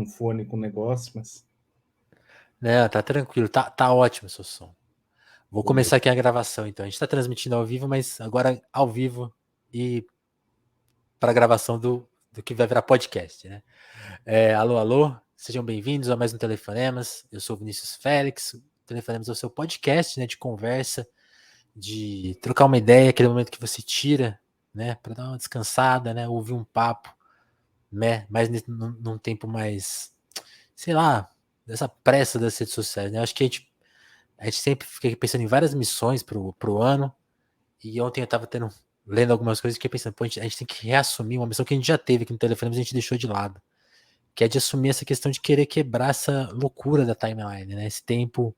um fone com negócio, mas Não, tá tranquilo, tá ótimo o seu som. Vou beleza. começar aqui a gravação, então. A gente tá transmitindo ao vivo, mas agora ao vivo e para a gravação do que vai virar podcast, né? Alô, alô, sejam bem-vindos a mais um Telefonemas. Eu sou o Vinícius Félix. Telefonemas é o seu podcast, né, de conversa, de trocar uma ideia, aquele momento que você tira, né, para dar uma descansada, né, ouvir um papo, né, mais num tempo mais, sei lá, dessa pressa das redes sociais, né? Acho que a gente sempre fica pensando em várias missões pro ano. E ontem eu tava lendo algumas coisas e fiquei pensando, pô, a gente tem que reassumir uma missão que a gente já teve aqui no telefone, mas a gente deixou de lado. Que é de assumir essa questão de querer quebrar essa loucura da timeline, né? Esse tempo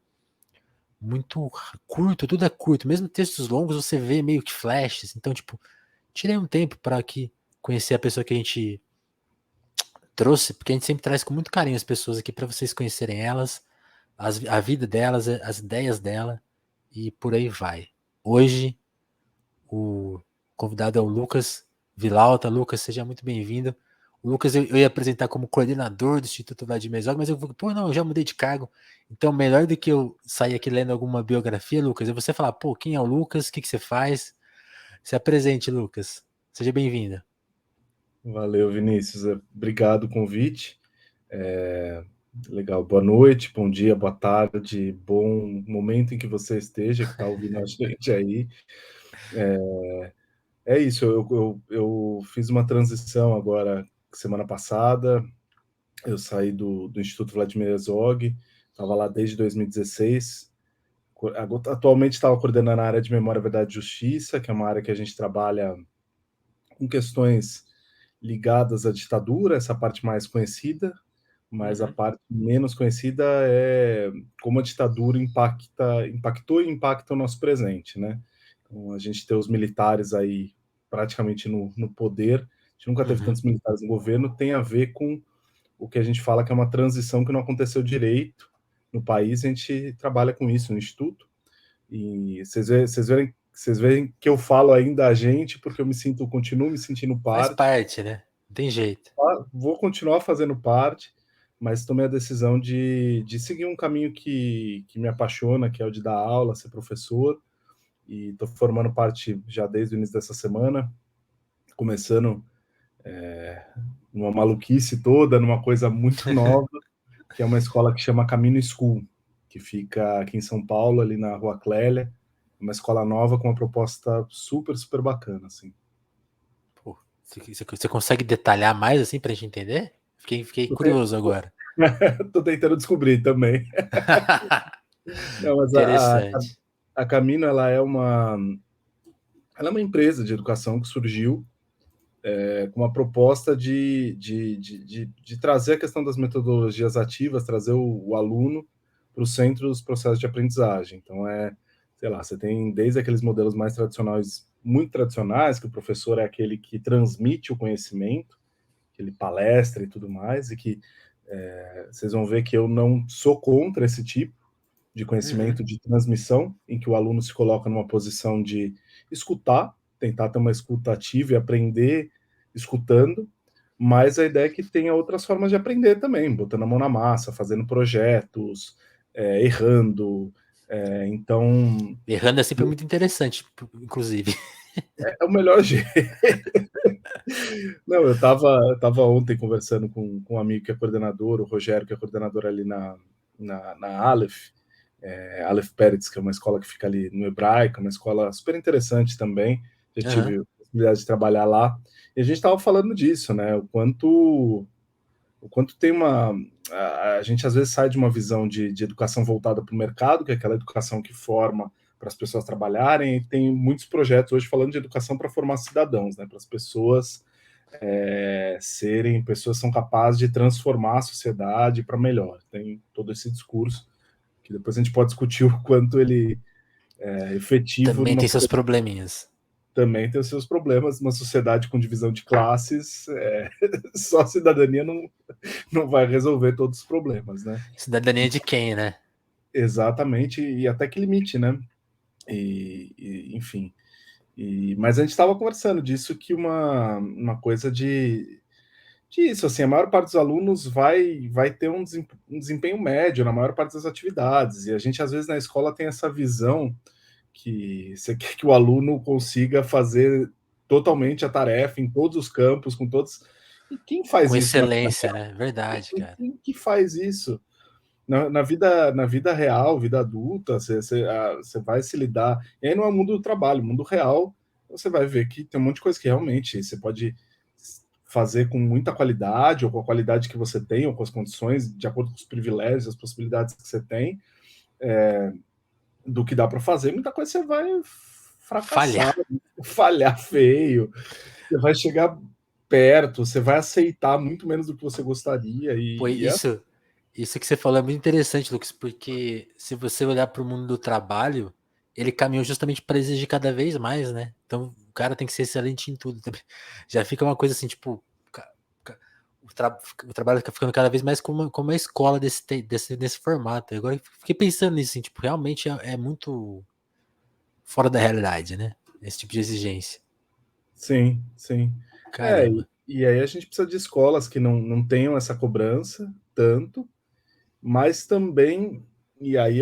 muito curto, tudo é curto. Mesmo textos longos você vê meio que flashes. Então, tipo, tirei um tempo para aqui conhecer a pessoa que a gente trouxe, porque a gente sempre traz com muito carinho as pessoas aqui para vocês conhecerem elas, a vida delas, as ideias dela e por aí vai. Hoje o convidado é o Lucas Vilauta. Lucas, seja muito bem-vindo. O Lucas eu ia apresentar como coordenador do Instituto Vladimir Herzog, mas eu vou, pô, não, eu já mudei de cargo. Então, melhor do que eu sair aqui lendo alguma biografia, Lucas, é você falar, pô, quem é o Lucas? O que você faz? Se apresente, Lucas. Seja bem-vindo. Valeu, Vinícius. Obrigado o convite. Legal. Boa noite, bom dia, boa tarde, bom momento em que você esteja, que está ouvindo a gente aí. É isso, eu fiz uma transição agora semana passada. Eu saí do Instituto Vladimir Herzog, estava lá desde 2016. Atualmente estava coordenando a área de Memória, Verdade e Justiça, que é uma área que a gente trabalha com questões ligadas à ditadura, essa parte mais conhecida, mas a Uhum. parte menos conhecida é como a ditadura impactou e impacta o nosso presente, né? Então, a gente tem os militares aí praticamente no poder, a gente nunca teve Uhum. tantos militares no governo, tem a ver com o que a gente fala que é uma transição que não aconteceu direito no país. A gente trabalha com isso no Instituto, e vocês veem que eu falo ainda a gente, porque continuo me sentindo Faz parte. parte, né? Não tem jeito. Vou continuar fazendo parte, mas tomei a decisão de seguir um caminho que me apaixona, que é o de dar aula, ser professor, e estou formando parte já desde o início dessa semana, começando numa maluquice toda, numa coisa muito nova, que é uma escola que chama Caminho School, que fica aqui em São Paulo, ali na Rua Clélia, uma escola nova com uma proposta super, super bacana, assim. Pô, você consegue detalhar mais assim pra gente entender? Fiquei Tô, te- curioso agora. Tô tentando descobrir também. Não, mas Interessante. a Camino, ela é uma empresa de educação que surgiu com uma proposta de trazer a questão das metodologias ativas, trazer o aluno para o centro dos processos de aprendizagem. Então, sei lá, você tem desde aqueles modelos mais tradicionais, muito tradicionais, que o professor é aquele que transmite o conhecimento, que ele palestra e tudo mais, e que vocês vão ver que eu não sou contra esse tipo de Uhum. conhecimento de transmissão, em que o aluno se coloca numa posição de escutar, tentar ter uma escuta ativa e aprender escutando, mas a ideia é que tenha outras formas de aprender também, botando a mão na massa, fazendo projetos, errando. Então, Errando é sempre muito interessante, inclusive. é o melhor jeito. Não, eu tava ontem conversando com um amigo que é coordenador, o Rogério, que é coordenador ali na Aleph, Aleph Peretz, que é uma escola que fica ali no Hebraica, uma escola super interessante também. Já Aham. tive a possibilidade de trabalhar lá. E a gente estava falando disso, né? O quanto tem uma. A gente às vezes sai de uma visão de educação voltada para o mercado, que é aquela educação que forma para as pessoas trabalharem, e tem muitos projetos hoje falando de educação para formar cidadãos, né? Para as pessoas serem pessoas que são capazes de transformar a sociedade para melhor. Tem todo esse discurso que depois a gente pode discutir o quanto ele é efetivo Também numa tem seus sociedade. probleminhas. Também tem os seus problemas, uma sociedade com divisão de classes, só a cidadania não vai resolver todos os problemas, né? Cidadania de quem, né? Exatamente, e até que limite, né? Enfim. Mas a gente estava conversando disso, que uma coisa disso, assim, a maior parte dos alunos vai ter um desempenho médio na maior parte das atividades, e a gente às vezes na escola tem essa visão que você quer que o aluno consiga fazer totalmente a tarefa em todos os campos, com todos. E quem faz Com isso na vida excelência, real? né? Verdade, cara. Quem que faz isso? Na vida real, vida adulta, você vai se lidar. E aí não é o mundo do trabalho, o mundo real, você vai ver que tem um monte de coisa que realmente você pode fazer com muita qualidade, ou com a qualidade que você tem, ou com as condições, de acordo com os privilégios, as possibilidades que você tem, do que dá para fazer. Muita coisa você vai fracassar, Falhar. falhar feio, você vai chegar perto, você vai aceitar muito menos do que você gostaria, Pô, e isso que você falou é muito interessante, Lucas, porque se você olhar para o mundo do trabalho, ele caminhou justamente para exigir cada vez mais, né? Então o cara tem que ser excelente em tudo também. Já fica uma coisa assim, tipo, ca- o trabalho fica ficando cada vez mais como uma escola desse formato. Agora eu fiquei pensando nisso, assim, tipo, realmente é muito fora da realidade, né? Esse tipo de exigência. sim, sim. Caramba. E aí a gente precisa de escolas que não tenham essa cobrança tanto, mas também, e aí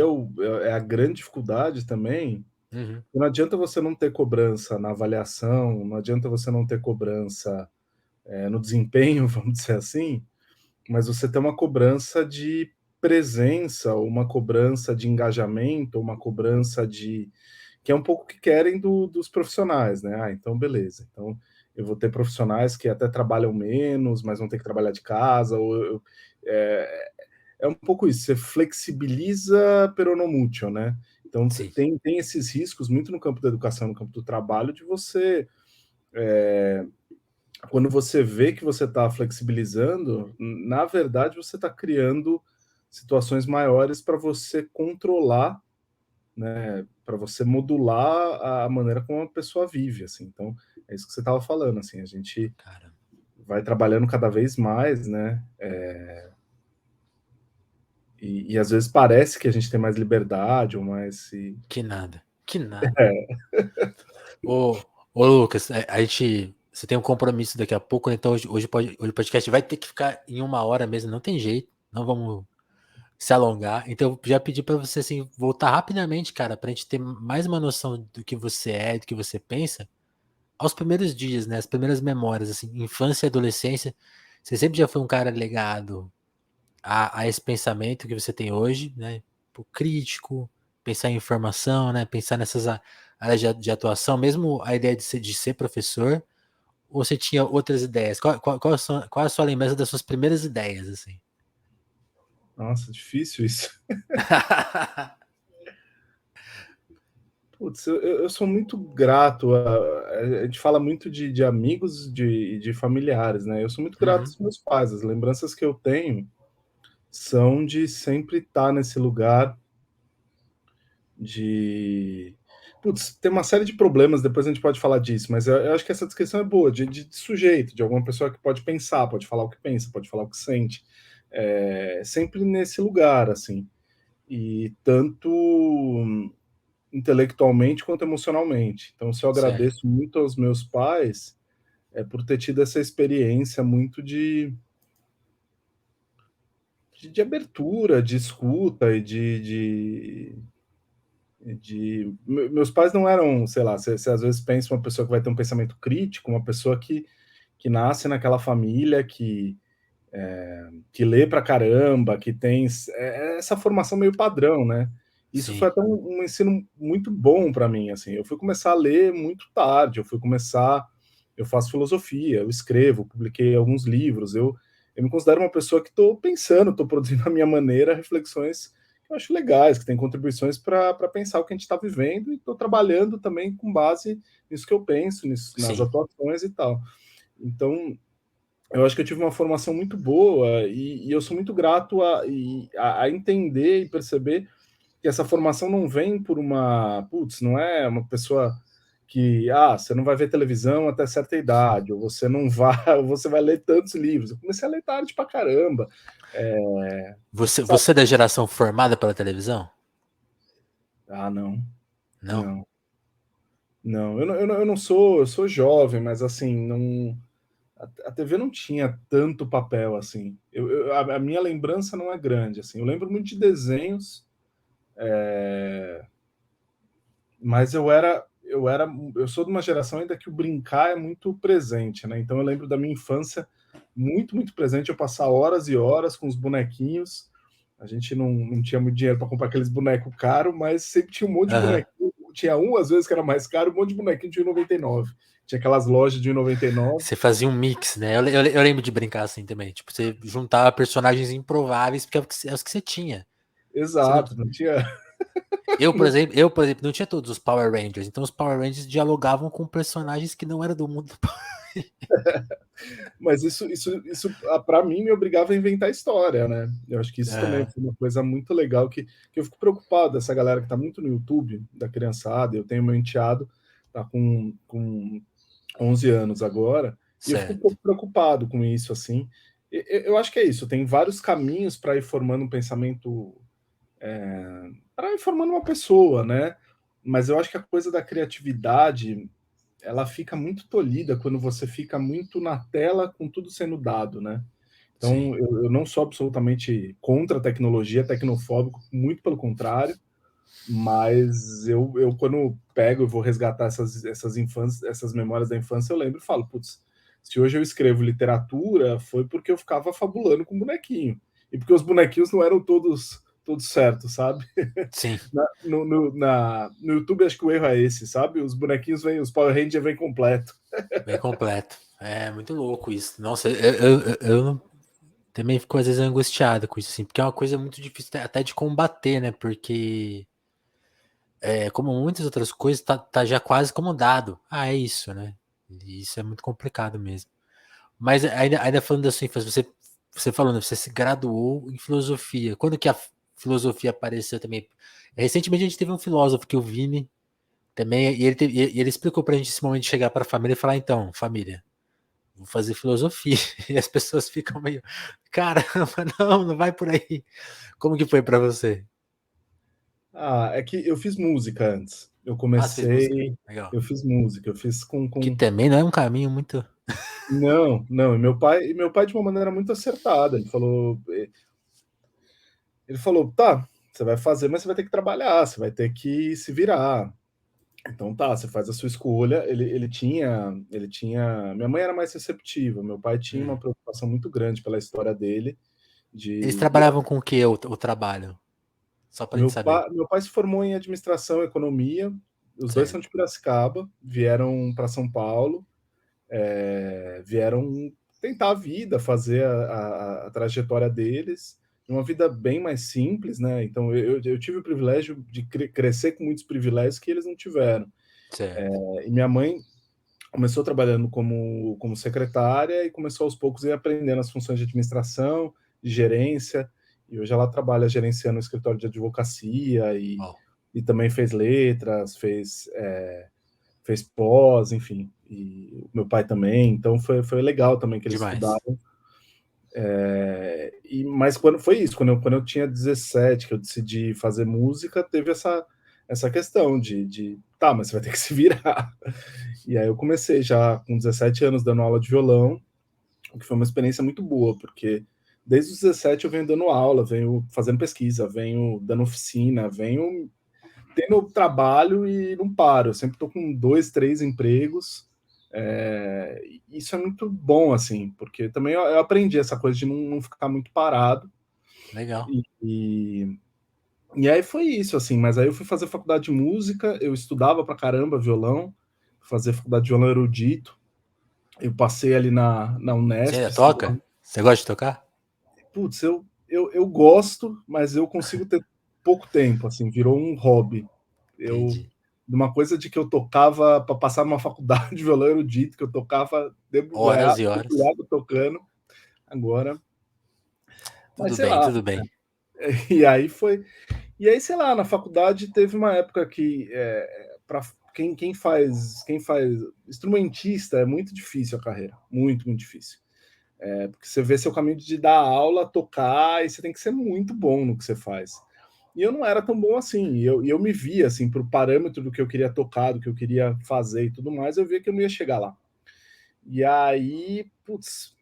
é a grande dificuldade também, Uhum. não adianta você não ter cobrança na avaliação, não adianta você não ter cobrança no desempenho, vamos dizer assim, mas você ter uma cobrança de presença, ou uma cobrança de engajamento, ou uma cobrança de que é um pouco o que querem dos profissionais, né? Ah, então beleza. Então eu vou ter profissionais que até trabalham menos, mas vão ter que trabalhar de casa, é, é um pouco isso, você flexibiliza pero no mucho, né? Então Sim, tem esses riscos muito no campo da educação, no campo do trabalho, de você, quando você vê que você está flexibilizando, na verdade você está criando situações maiores para você controlar, né, para você modular a maneira como a pessoa vive, assim. Então, é isso que você estava falando, assim, a gente caramba. vai trabalhando cada vez mais, né, e às vezes parece que a gente tem mais liberdade ou mais... Que nada. Que nada. Ô Lucas, a gente. Você tem um compromisso daqui a pouco, né? Então hoje o podcast vai ter que ficar em 1 hora mesmo, não tem jeito, não vamos se alongar. Então eu já pedi pra você assim, voltar rapidamente, cara, pra gente ter mais uma noção do que você é, do que você pensa, aos primeiros dias, né? As primeiras memórias, assim, infância e adolescência. Você sempre já foi um cara ligado a esse pensamento que você tem hoje, né? Tipo, crítico, pensar em informação, né? Pensar nessas áreas de atuação, mesmo a ideia de ser professor, ou você tinha outras ideias? Qual é a sua lembrança das suas primeiras ideias, assim? Nossa, difícil isso. Putz, eu sou muito grato a gente fala muito de amigos, de familiares, né? Eu sou muito grato Uhum, aos meus pais. As lembranças que eu tenho são de sempre estar nesse lugar de... Putz, tem uma série de problemas, depois a gente pode falar disso, mas eu acho que essa descrição é boa, de sujeito, de alguma pessoa que pode pensar, pode falar o que pensa, pode falar o que sente. Sempre nesse lugar, assim. E tanto intelectualmente quanto emocionalmente. Então, se eu certo. agradeço muito aos meus pais, é por ter tido essa experiência muito de abertura, de escuta e Meus pais não eram, sei lá, você às vezes pensa uma pessoa que vai ter um pensamento crítico, uma pessoa que nasce naquela família que lê pra caramba, que tem essa formação meio padrão, né? Isso foi Sim, até um ensino muito bom para mim, assim. Eu fui começar a ler muito tarde, eu faço filosofia, eu escrevo, publiquei alguns livros, eu me considero uma pessoa que estou pensando, estou produzindo a minha maneira, reflexões que eu acho legais, que têm contribuições para pensar o que a gente está vivendo, e estou trabalhando também com base nisso que eu penso, nas sim, atuações e tal. Então, eu acho que eu tive uma formação muito boa e eu sou muito grato a entender e perceber que essa formação não vem por putz, não é uma pessoa que, você não vai ver televisão até certa idade, ou você não vai, ou você vai ler tantos livros. Eu comecei a ler tarde pra caramba. Sabe? Você é da geração formada pela televisão? Não, Não? não, não. Eu não sou, eu sou jovem, mas assim, não. A TV não tinha tanto papel assim. A minha lembrança não é grande, assim. Eu lembro muito de desenhos, mas eu sou de uma geração ainda que o brincar é muito presente, né? Então eu lembro da minha infância muito, muito presente, eu passar horas e horas com os bonequinhos. A gente não tinha muito dinheiro para comprar aqueles bonecos caros, mas sempre tinha um monte de Aham. bonequinho. Tinha um, às vezes, que era mais caro, um monte de bonequinho de 1,99. Tinha aquelas lojas de 1,99. Você fazia um mix, né? Eu lembro de brincar assim também. Tipo, você juntava personagens improváveis, porque é os que você tinha. Você não, Exato, não tinha. eu, por exemplo, não tinha todos os Power Rangers. Então os Power Rangers dialogavam com personagens que não eram do mundo. Mas isso para mim, me obrigava a inventar história, né? Eu acho que isso também Aham, foi uma coisa muito legal que eu fico preocupado, essa galera que está muito no YouTube, da criançada. Eu tenho meu enteado, tá com 11 anos agora, e eu fico um certo. pouco preocupado com isso, assim. Eu acho que é isso, tem vários caminhos para ir formando um pensamento, para ir formando uma pessoa, né? Mas eu acho que a coisa da criatividade, ela fica muito tolhida quando você fica muito na tela com tudo sendo dado, né? Então, Sim. eu não sou absolutamente contra a tecnologia, tecnofóbico, muito pelo contrário, mas eu quando pego e vou resgatar essas memórias da infância, eu lembro e falo, putz, se hoje eu escrevo literatura, foi porque eu ficava fabulando com bonequinho. E porque os bonequinhos não eram todos certos, sabe? Sim, No YouTube, acho que o erro é esse, sabe? Os bonequinhos vêm, os Power Rangers vêm completo. bem completo. É muito louco isso. Nossa, eu também fico às vezes angustiado com isso, assim, porque é uma coisa muito difícil até de combater, né? Porque, como muitas outras coisas, tá já quase como dado. Ah, é isso, né? E isso é muito complicado mesmo. Mas ainda falando da sua infância, você falando, você se graduou em filosofia. Quando que a filosofia apareceu também? Recentemente a gente teve um filósofo que o Vini também, e ele explicou pra gente esse momento de chegar pra família e falar, então, família, vou fazer filosofia. E as pessoas ficam meio, caramba, não vai por aí. Como que foi pra você? Ah, é que eu fiz música antes. Ah, você fez música. Legal. Eu fiz música, eu fiz Que com... também não é um caminho muito. Não, não, e meu pai de uma maneira muito acertada, ele falou, tá, você vai fazer, mas você vai ter que trabalhar, você vai ter que se virar. Então tá, você faz a sua escolha. Minha mãe era mais receptiva, meu pai tinha uma Hum. preocupação muito grande pela história dele, Eles de trabalhavam com o que o trabalho? Só pra gente saber. meu pai se formou em administração e economia, os dois são Certo. de Piracicaba, vieram para São Paulo, vieram tentar a vida, fazer a trajetória deles, uma vida bem mais simples, né? Então eu tive o privilégio de crescer com muitos privilégios que eles não tiveram. Certo. E minha mãe começou trabalhando como secretária e começou aos poucos a ir aprendendo as funções de administração, de gerência, e hoje ela trabalha gerenciando o escritório de advocacia Ó, e também fez letras, fez pós, enfim, e o meu pai também, então foi legal também que eles demais. estudaram. Mas quando foi isso, quando eu tinha 17, que eu decidi fazer música, teve essa questão de tá, mas você vai ter que se virar. E aí eu comecei já com 17 anos dando aula de violão, o que foi uma experiência muito boa, porque desde os 17 eu venho dando aula, venho fazendo pesquisa, venho dando oficina, venho tendo trabalho e não paro. Eu sempre estou com 2, 3 empregos. Isso é muito bom, assim, porque também eu aprendi essa coisa de não ficar muito parado. Legal. E, e aí foi isso, assim. Mas aí eu fui fazer faculdade de música, eu estudava pra caramba violão, fazer faculdade de violão erudito. Eu passei ali na Você Unesp, ainda toca? Você gosta de tocar? putz, eu gosto, mas eu consigo ter pouco tempo, assim, virou um hobby. Eu, Entendi. de uma coisa de que eu tocava para passar numa faculdade de violão erudito, que eu tocava Horas e horas. debulhado tocando, agora, mas Tudo sei bem, lá. tudo bem. E aí foi, e aí sei lá, na faculdade teve uma época que para quem faz instrumentista é muito difícil a carreira, muito, muito difícil. Porque você vê seu caminho de dar aula, tocar, e você tem que ser muito bom no que você faz. E eu não era tão bom assim. E eu me via, assim, para o parâmetro do que eu queria tocar, do que eu queria fazer e tudo mais, eu via que eu não ia chegar lá. E aí, putz,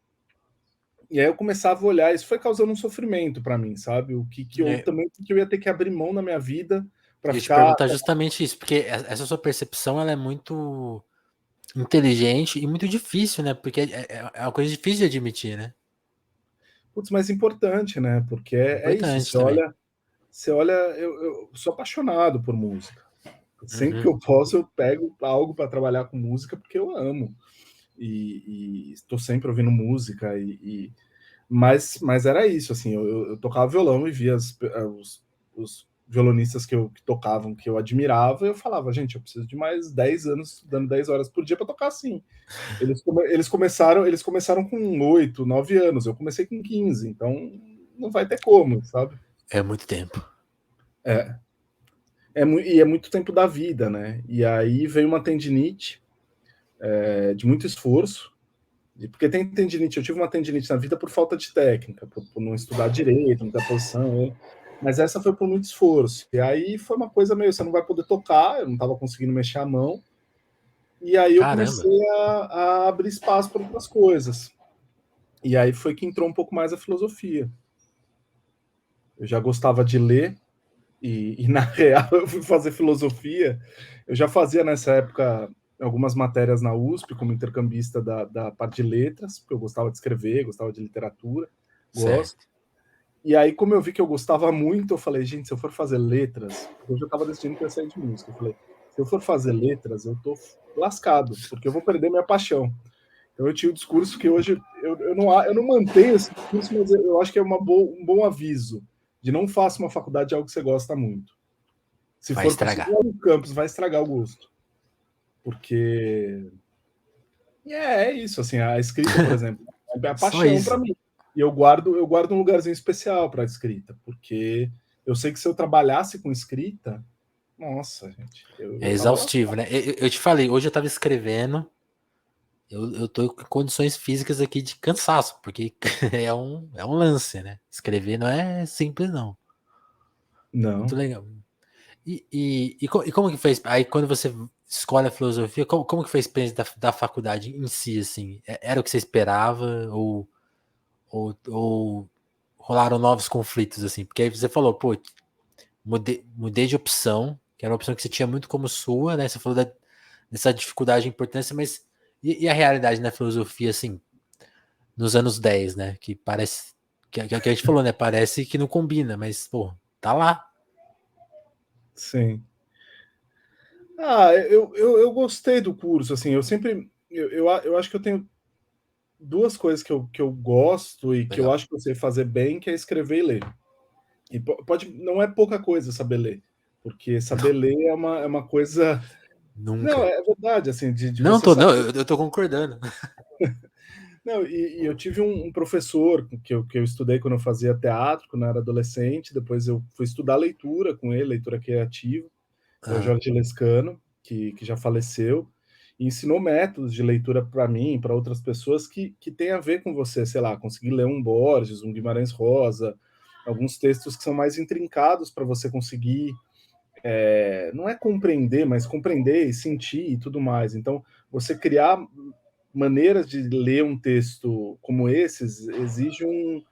e aí eu começava a olhar, isso foi causando um sofrimento para mim, sabe? O que eu É, também que eu ia ter que abrir mão na minha vida para eu ia te ficar. perguntar justamente isso, porque essa sua percepção ela é muito inteligente e muito difícil, né? Porque é uma coisa difícil de admitir, né? Putz, mais importante, né? Porque é isso. Importante também. Você olha, eu sou apaixonado por música. Sempre que Uhum. eu posso, eu pego algo para trabalhar com música porque eu amo. E estou sempre ouvindo música. Mas era isso, assim, eu tocava violão e via os violonistas que tocavam, que eu admirava, e eu falava, gente, eu preciso de mais 10 anos, dando 10 horas por dia para tocar assim. Eles começaram com 8, 9 anos, eu comecei com 15, então não vai ter como, sabe? É muito tempo. É, e é muito tempo da vida, né? E aí veio uma tendinite, de muito esforço, porque tem tendinite, eu tive uma tendinite na vida por falta de técnica, por não estudar direito, não ter posição, né? Mas essa foi por muito esforço. E aí foi uma coisa meio, você não vai poder tocar, eu não estava conseguindo mexer a mão, e aí eu Caramba. comecei a abrir espaço para outras coisas. E aí foi que entrou um pouco mais a filosofia. Eu já gostava de ler, e na real eu fui fazer filosofia. Eu já fazia nessa época algumas matérias na USP como intercambista da parte de letras, porque eu gostava de escrever, gostava de literatura, gosto. Certo. E aí, como eu vi que eu gostava muito, eu falei, gente, se eu for fazer letras, eu já estava decidindo que eu ia sair de música. Eu falei, se eu for fazer letras, eu tô lascado, porque eu vou perder minha paixão. Então eu tinha o discurso que hoje eu não mantenho esse discurso, mas eu acho que é um bom aviso de não faça uma faculdade de algo que você gosta muito. Se Vai for estragar. no campus, vai estragar o gosto. Porque é isso, assim, a escrita, por exemplo, é a Só paixão para isso. mim. E eu guardo um lugarzinho especial para escrita, porque eu sei que se eu trabalhasse com escrita, nossa, gente, É eu tava lá. exaustivo, né? Eu te falei, hoje eu tava escrevendo, eu tô com condições físicas aqui de cansaço, porque é um lance, né? Escrever não é simples, não. Muito Não. legal. E como que fez? Aí quando você escolhe a filosofia, como que foi a experiência da faculdade em si, assim? Era o que você esperava ou rolaram novos conflitos, assim? Porque aí você falou, pô, mudei de opção, que era uma opção que você tinha muito como sua, né? Você falou dessa dificuldade e importância, mas e a realidade na filosofia, assim, nos anos 10, né? Que parece, que a gente falou, né? Parece que não combina, mas, pô, tá lá. Sim. Eu gostei do curso, assim, eu sempre. Eu acho que eu tenho duas coisas que eu gosto e que eu Legal. acho que eu sei fazer bem, que é escrever e ler. E pode, não é pouca coisa saber ler, porque saber ler é uma coisa. Não, Nunca. é verdade, assim, de Não, você tô, saber. não, eu tô concordando. Não, e eu tive um professor que eu estudei quando eu fazia teatro, quando eu era adolescente, depois eu fui estudar leitura com ele, leitura criativa, que é o Aham. Jorge Lescano, que já faleceu, e ensinou métodos de leitura para mim, para outras pessoas, que tem a ver com você, sei lá, conseguir ler um Borges, um Guimarães Rosa, alguns textos que são mais intrincados para você conseguir, não é compreender, mas compreender e sentir e tudo mais. Então, você criar maneiras de ler um texto como esses exige um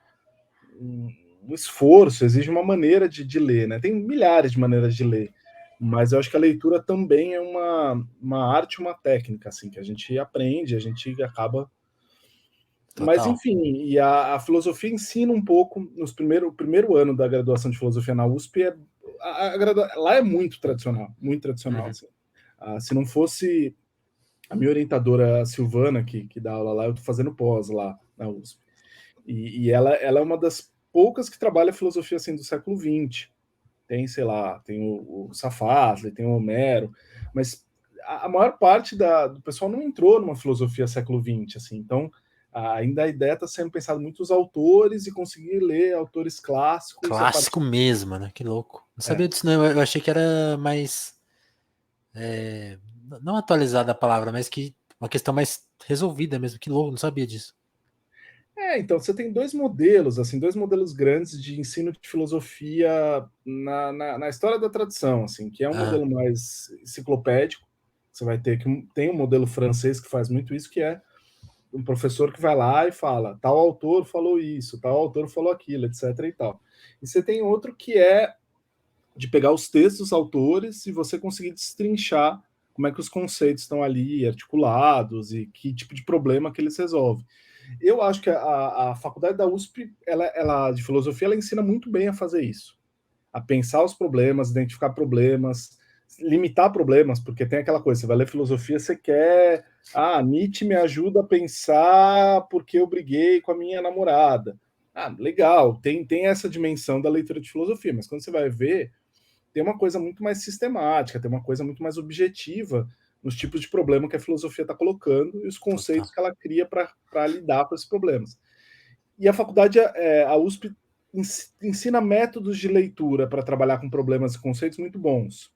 esforço, exige uma maneira de ler, né? Tem milhares de maneiras de ler, mas eu acho que a leitura também é uma arte, uma técnica, assim, que a gente aprende, a gente acaba. Mas, Total. enfim, e a filosofia ensina um pouco, o primeiro ano da graduação de filosofia na USP, lá é muito tradicional, Uhum. assim. Se não fosse a minha orientadora, a Silvana, que dá aula lá, eu estou fazendo pós lá na USP. E ela é uma das poucas que trabalha filosofia assim do século XX. Tem, sei lá, tem o Safasli, tem o Homero, mas a maior parte do pessoal não entrou numa filosofia século XX, assim. Então, ainda a ideia está sendo pensada muito os autores e conseguir ler autores clássicos a partir. Clássico mesmo, né? Que louco. Não É, sabia disso, não. Eu achei que era mais. Não atualizada a palavra, mas que uma questão mais resolvida mesmo. Que louco, não sabia disso. então você tem dois modelos, assim, dois modelos grandes de ensino de filosofia na história da tradição, assim, que é um Aham. modelo mais enciclopédico. Você vai ter que tem um modelo francês que faz muito isso, que é um professor que vai lá e fala, tal autor falou isso, tal autor falou aquilo, etc. e tal. E você tem outro que é de pegar os textos dos autores e você conseguir destrinchar como é que os conceitos estão ali articulados e que tipo de problema que eles resolvem. Eu acho que a faculdade da USP, ela de filosofia, ela ensina muito bem a fazer isso, a pensar os problemas, identificar problemas, limitar problemas, porque tem aquela coisa, você vai ler filosofia, você quer, Nietzsche me ajuda a pensar porque eu briguei com a minha namorada. Legal, tem essa dimensão da leitura de filosofia, mas quando você vai ver, tem uma coisa muito mais sistemática, tem uma coisa muito mais objetiva nos tipos de problema que a filosofia está colocando e os Total. conceitos que ela cria para lidar com esses problemas. E a faculdade, a USP, ensina métodos de leitura para trabalhar com problemas e conceitos muito bons,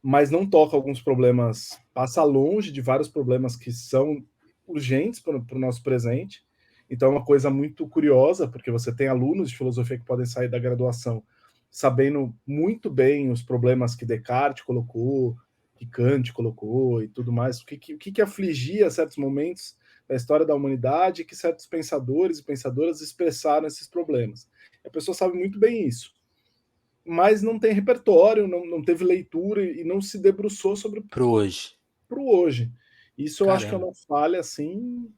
mas não toca alguns problemas, passa longe de vários problemas que são urgentes para o nosso presente. Então é uma coisa muito curiosa, porque você tem alunos de filosofia que podem sair da graduação sabendo muito bem os problemas que Descartes colocou, que Kant colocou e tudo mais, o que afligia certos momentos da história da humanidade, que certos pensadores e pensadoras expressaram esses problemas. A pessoa sabe muito bem isso, mas não tem repertório, não teve leitura e não se debruçou sobre Pro hoje. o hoje. Isso eu acho que é Caramba. uma falha, assim,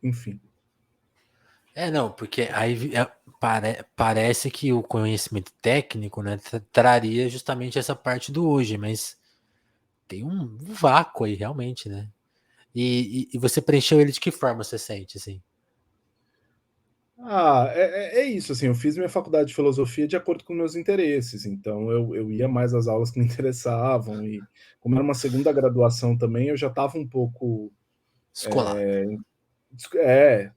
enfim. Não, porque aí parece que o conhecimento técnico, né, traria justamente essa parte do hoje, mas tem um vácuo aí, realmente, né? E você preencheu ele de que forma você sente, assim? É isso, assim, eu fiz minha faculdade de filosofia de acordo com meus interesses, então eu ia mais às aulas que me interessavam e como era uma segunda graduação também, eu já estava um pouco Descolado.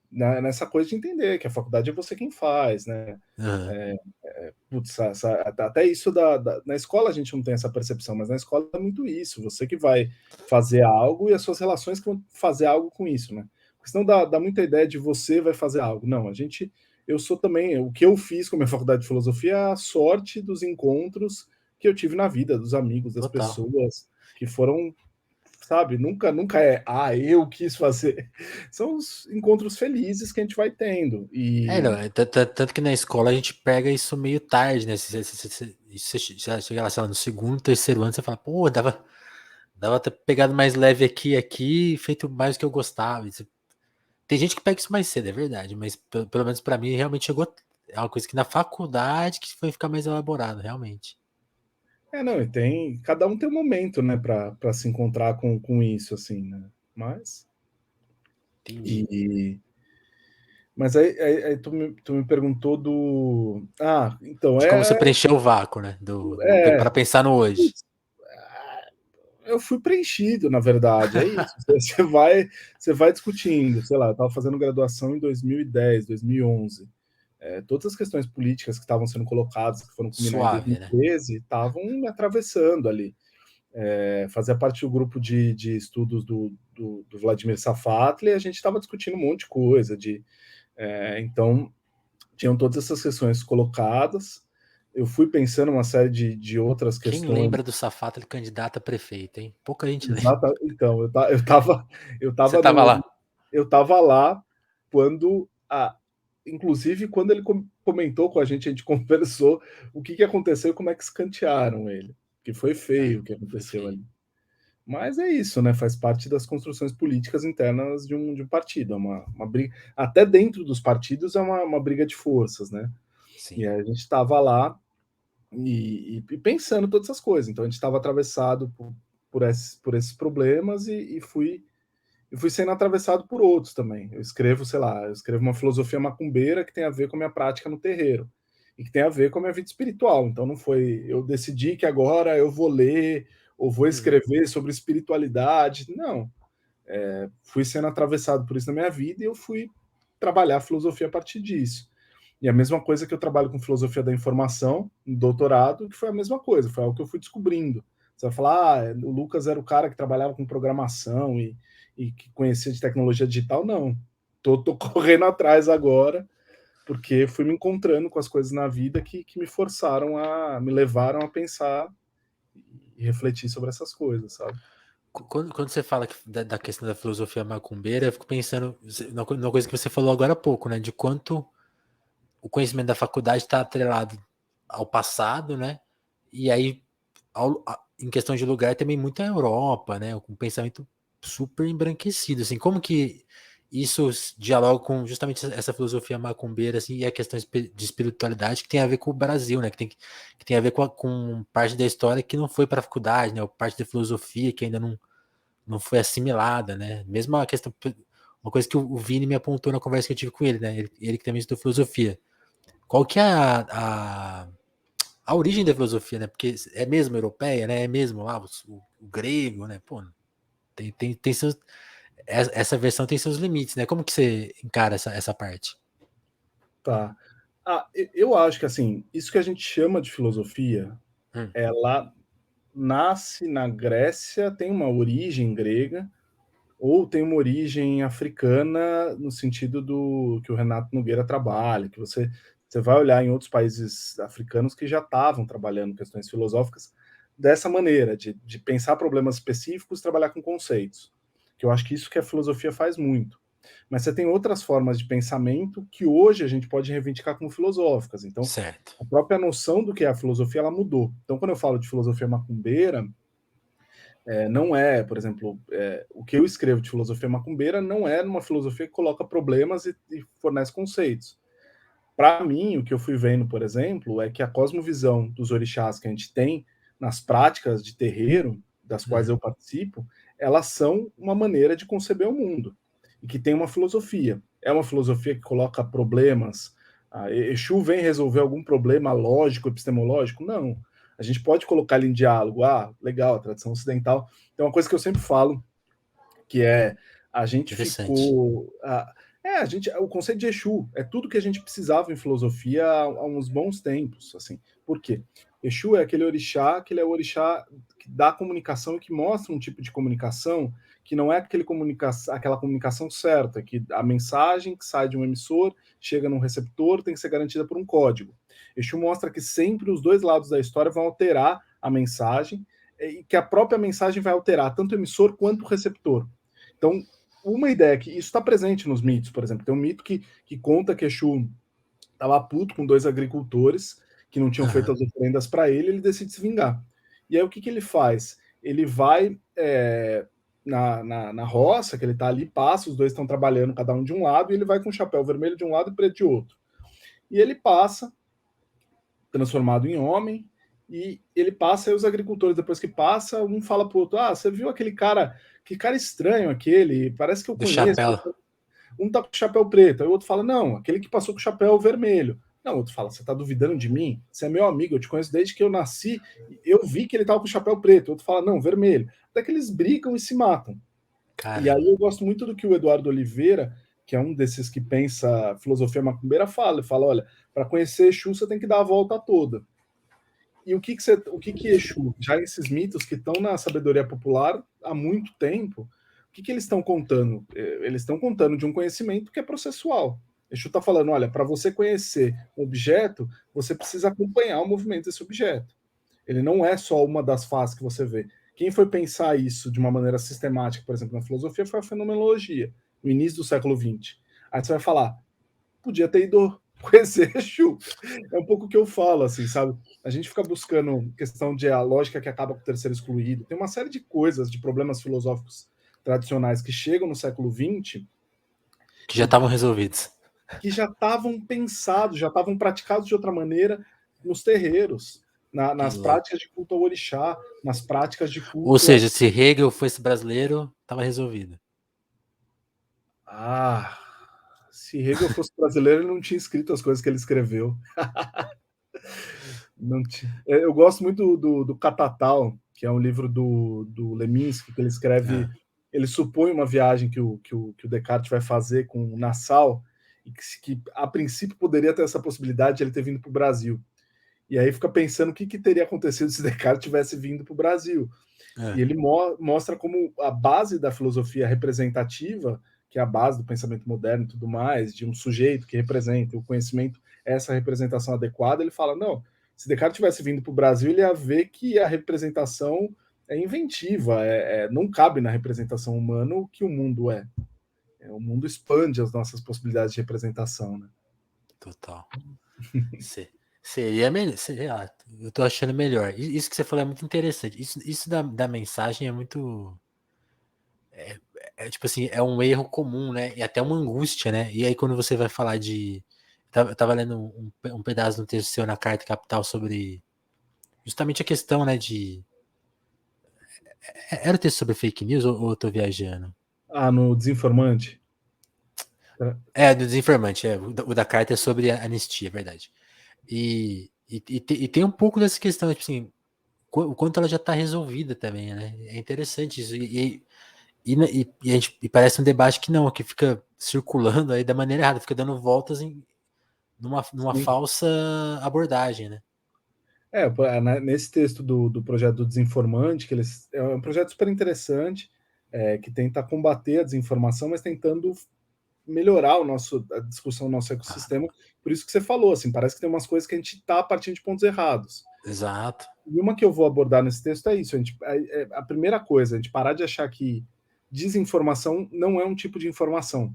nessa coisa de entender que a faculdade é você quem faz, né? Aham. Putz, até isso na escola a gente não tem essa percepção, mas na escola é muito isso, você que vai fazer algo e as suas relações que vão fazer algo com isso, né? Porque senão dá muita ideia de você vai fazer algo. Não, eu sou também, o que eu fiz com a minha faculdade de filosofia é a sorte dos encontros que eu tive na vida, dos amigos, das Total. pessoas que foram, sabe, nunca é, eu quis fazer. São os encontros felizes que a gente vai tendo. Não, E tanto que na escola a gente pega isso meio tarde, né? Você já chega lá, sei lá, no segundo, terceiro ano, você fala, pô, dava ter pegado mais leve aqui, feito mais do que eu gostava. Tem gente que pega isso mais cedo, é verdade, mas pelo menos pra mim realmente chegou. É uma coisa que na faculdade que foi ficar mais elaborado, realmente. não, e cada um tem um momento, né, para se encontrar com isso, assim, né? Mas, Entendi. e, mas aí tu me perguntou então, De como você preencheu o vácuo, né? Para é, pensar no hoje. eu fui preenchido, na verdade, é isso. Você vai discutindo, sei lá, eu estava fazendo graduação em 2010, 2011. Todas as questões políticas que estavam sendo colocadas, que foram culminar em Suave, né? 2013, estavam me atravessando ali. Fazia parte do grupo de estudos do Vladimir Safatli, e a gente estava discutindo um monte de coisa. Então, tinham todas essas questões colocadas. Eu fui pensando uma série de outras Quem questões. lembra do Safato candidato a prefeito, hein? Pouca gente lembra. Exata, então, eu Você tava tava lá? eu tava lá quando inclusive quando ele comentou com a gente conversou o que aconteceu e como é que escantearam ele, que foi feio o que Foi aconteceu feio. ali. Mas é isso, né? Faz parte das construções políticas internas de um partido. É uma briga. Até dentro dos partidos é uma briga de forças, né? E Sim. aí a gente estava lá e pensando todas essas coisas. Então a gente estava atravessado por esses problemas e fui sendo atravessado por outros também. Eu escrevo, sei lá, eu escrevo uma filosofia macumbeira que tem a ver com a minha prática no terreiro e que tem a ver com a minha vida espiritual. Então não foi eu decidi que agora eu vou ler ou vou Uhum. escrever sobre espiritualidade. Não, fui sendo atravessado por isso na minha vida e eu fui trabalhar a filosofia a partir disso. E a mesma coisa que eu trabalho com filosofia da informação, no doutorado, que foi a mesma coisa, foi algo que eu fui descobrindo. Você vai falar, o Lucas era o cara que trabalhava com programação e que conhecia de tecnologia digital. Não, tô correndo atrás agora, porque fui me encontrando com as coisas na vida que me levaram a pensar e refletir sobre essas coisas, sabe? Quando você fala da questão da filosofia macumbeira, eu fico pensando numa coisa que você falou agora há pouco, né? De quanto o conhecimento da faculdade está atrelado ao passado, né? E aí, em questão de lugar, também muito a Europa, né? Com um pensamento super embranquecido, assim. Como que isso dialoga com justamente essa filosofia macumbeira, assim, e a questão de espiritualidade que tem a ver com o Brasil, né? Que tem a ver com parte da história que não foi para a faculdade, né? Ou parte da filosofia que ainda não foi assimilada, né? Mesmo a questão, uma coisa que o Vini me apontou na conversa que eu tive com ele, né? Ele que também estudou filosofia. Qual que é a origem da filosofia, né? Porque é mesmo europeia, né? É mesmo lá o grego, né? Pô, tem seus, essa versão tem seus limites, né? Como que você encara essa parte? Tá. Eu acho que assim, isso que a gente chama de filosofia, Hum, ela nasce na Grécia, tem uma origem grega, ou tem uma origem africana, no sentido do que o Renato Nogueira trabalha, que você vai olhar em outros países africanos que já estavam trabalhando questões filosóficas dessa maneira, de pensar problemas específicos, trabalhar com conceitos. Que eu acho que isso que a filosofia faz muito. Mas você tem outras formas de pensamento que hoje a gente pode reivindicar como filosóficas. Então, certo. a própria noção do que é a filosofia, ela mudou. Então, quando eu falo de filosofia macumbeira, não é, por exemplo, o que eu escrevo de filosofia macumbeira não é uma filosofia que coloca problemas e fornece conceitos. Para mim, o que eu fui vendo, por exemplo, é que a cosmovisão dos orixás que a gente tem nas práticas de terreiro, das quais Uhum. eu participo, elas são uma maneira de conceber o mundo e que tem uma filosofia. É uma filosofia que coloca problemas. Exu vem resolver algum problema lógico, epistemológico? Não. A gente pode colocar ele em diálogo. Ah, legal, a tradição ocidental. Tem uma coisa que eu sempre falo, que é a gente Interessante. ficou. O conceito de Exu é tudo que a gente precisava em filosofia há uns bons tempos. Assim. Por quê? Exu é aquele orixá que ele é o orixá que dá comunicação e que mostra um tipo de comunicação que não é aquela comunicação certa, que a mensagem que sai de um emissor chega num receptor tem que ser garantida por um código. Exu mostra que sempre os dois lados da história vão alterar a mensagem e que a própria mensagem vai alterar tanto o emissor quanto o receptor. Então, uma ideia que isso está presente nos mitos, por exemplo, tem um mito que conta que Exu estava puto com dois agricultores que não tinham feito Uhum. as oferendas para ele decide se vingar. E aí o que ele faz? Ele vai na roça, que ele está ali, passa, os dois estão trabalhando, cada um de um lado, e ele vai com o chapéu vermelho de um lado e preto de outro. E ele passa, transformado em homem, e ele passa, e os agricultores, depois que passa, um fala pro outro, você viu aquele cara, que cara estranho aquele, parece que eu Do conheço. chapéu. Um tá com o chapéu preto, aí o outro fala, não, aquele que passou com o chapéu vermelho. Não, o outro fala, você tá duvidando de mim? Você é meu amigo, eu te conheço desde que eu nasci, eu vi que ele tava com o chapéu preto. O outro fala, não, vermelho. Até que eles brigam e se matam. E aí Caramba. eu gosto muito do que o Eduardo Oliveira, que é um desses que pensa filosofia macumbeira, fala. Ele fala, olha, para conhecer Exu você tem que dar a volta toda. E o que Exu, já esses mitos que estão na sabedoria popular há muito tempo, o que eles estão contando? Eles estão contando de um conhecimento que é processual. Exu está falando, olha, para você conhecer um objeto, você precisa acompanhar o movimento desse objeto. Ele não é só uma das faces que você vê. Quem foi pensar isso de uma maneira sistemática, por exemplo, na filosofia, foi a fenomenologia, no início do século XX. Aí você vai falar, podia ter ido conhecer Exu. É um pouco o que eu falo, assim, sabe? A gente fica buscando questão de a lógica que acaba com o terceiro excluído. Tem uma série de coisas, de problemas filosóficos tradicionais que chegam no século XX Que já que, estavam resolvidos. que já estavam pensados, já estavam praticados de outra maneira nos terreiros, Que nas louco. práticas de culto ao orixá, nas práticas de Ou culto. seja, se Hegel fosse brasileiro, tava resolvido. Ah, se Hegel fosse brasileiro, ele não tinha escrito as coisas que ele escreveu. Não tinha. Eu gosto muito do Catatal, que é um livro do Leminski, que ele escreve. Ah, Ele supõe uma viagem que o Descartes vai fazer com o Nassau, e que a princípio poderia ter essa possibilidade de ele ter vindo para o Brasil. E aí fica pensando o que teria acontecido se Descartes tivesse vindo para o Brasil. E ah. ele mostra como a base da filosofia representativa, que é a base do pensamento moderno e tudo mais, de um sujeito que representa o conhecimento, essa representação adequada, ele fala, não, se Descartes tivesse vindo para o Brasil, ele ia ver que a representação é inventiva, não cabe na representação humana o que o mundo é. O mundo expande as nossas possibilidades de representação, né? Total. Seria melhor, eu tô achando melhor. Isso que você falou é muito interessante. Isso da mensagem é muito. Tipo assim, é um erro comum, né? E até uma angústia, né? E aí, quando você vai falar de. Eu tava lendo um pedaço do texto seu na Carta Capital sobre justamente a questão, né? Era o texto sobre fake news ou eu tô viajando? Ah, no Desinformante? É, do desinformante, o da carta é sobre a anistia, é verdade. E tem um pouco dessa questão, tipo assim, o quanto ela já está resolvida também, né? É interessante isso. E parece um debate que não, que fica circulando aí da maneira errada, fica dando voltas numa Sim. falsa abordagem, né? Nesse texto do projeto do Desinformante, é um projeto super interessante, que tenta combater a desinformação, mas tentando melhorar a discussão do nosso Ah, ecossistema. Por isso que você falou, assim, parece que tem umas coisas que a gente está partindo de pontos errados. exato, E uma que eu vou abordar nesse texto é isso: a primeira coisa, a gente parar de achar que desinformação não é um tipo de informação.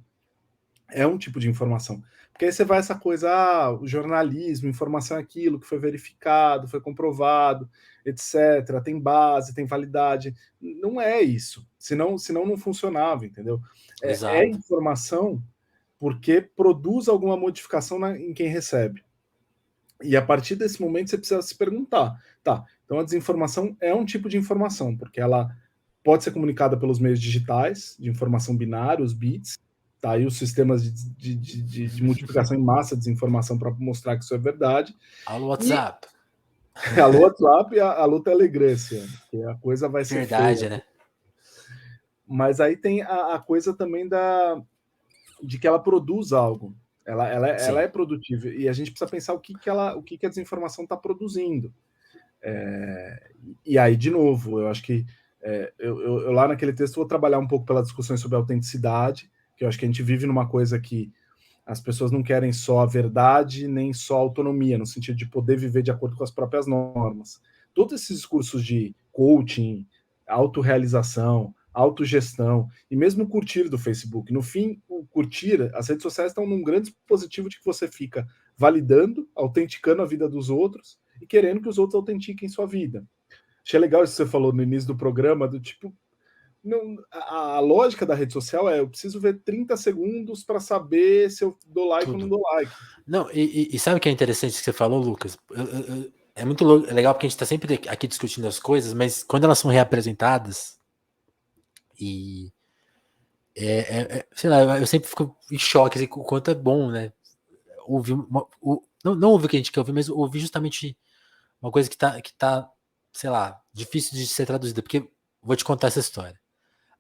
É um tipo de informação. Porque aí você vai essa coisa, o jornalismo, informação é aquilo que foi verificado, foi comprovado, etc. Tem base, tem validade. Não é isso. Senão não funcionava, entendeu? É exato. informação porque produz alguma modificação em quem recebe. E a partir desse momento você precisa se perguntar, tá, então a desinformação é um tipo de informação, porque ela pode ser comunicada pelos meios digitais, de informação binária, os bits, tá aí os sistemas de multiplicação em massa de desinformação para mostrar que isso é verdade, Alô, e WhatsApp. alô WhatsApp e alô Telegram, que a coisa vai ser feia. Verdade, né? Mas aí tem a coisa também de que ela produz algo. Ela Sim. é produtiva e a gente precisa pensar o que a desinformação está produzindo. E aí, de novo, eu acho que eu lá naquele texto vou trabalhar um pouco pelas discussões sobre autenticidade, que eu acho que a gente vive numa coisa que as pessoas não querem só a verdade, nem só a autonomia, no sentido de poder viver de acordo com as próprias normas. Todos esses discursos de coaching, autorrealização, autogestão e mesmo o curtir do Facebook. No fim, o curtir, as redes sociais estão num grande dispositivo de que você fica validando, autenticando a vida dos outros e querendo que os outros autentiquem sua vida. Achei legal isso que você falou no início do programa, do tipo, não, a lógica da rede social eu preciso ver 30 segundos para saber se eu dou like ou não Tudo. dou like. Não, e sabe o que é interessante que você falou, Lucas? É muito louco, é legal porque a gente está sempre aqui discutindo as coisas, mas quando elas são reapresentadas, e sei lá, eu sempre fico em choque assim, com o quanto é bom, né? Ouvir não ouvir o que a gente quer ouvir, mas ouvir justamente uma coisa que tá, sei lá, difícil de ser traduzida, porque vou te contar essa história.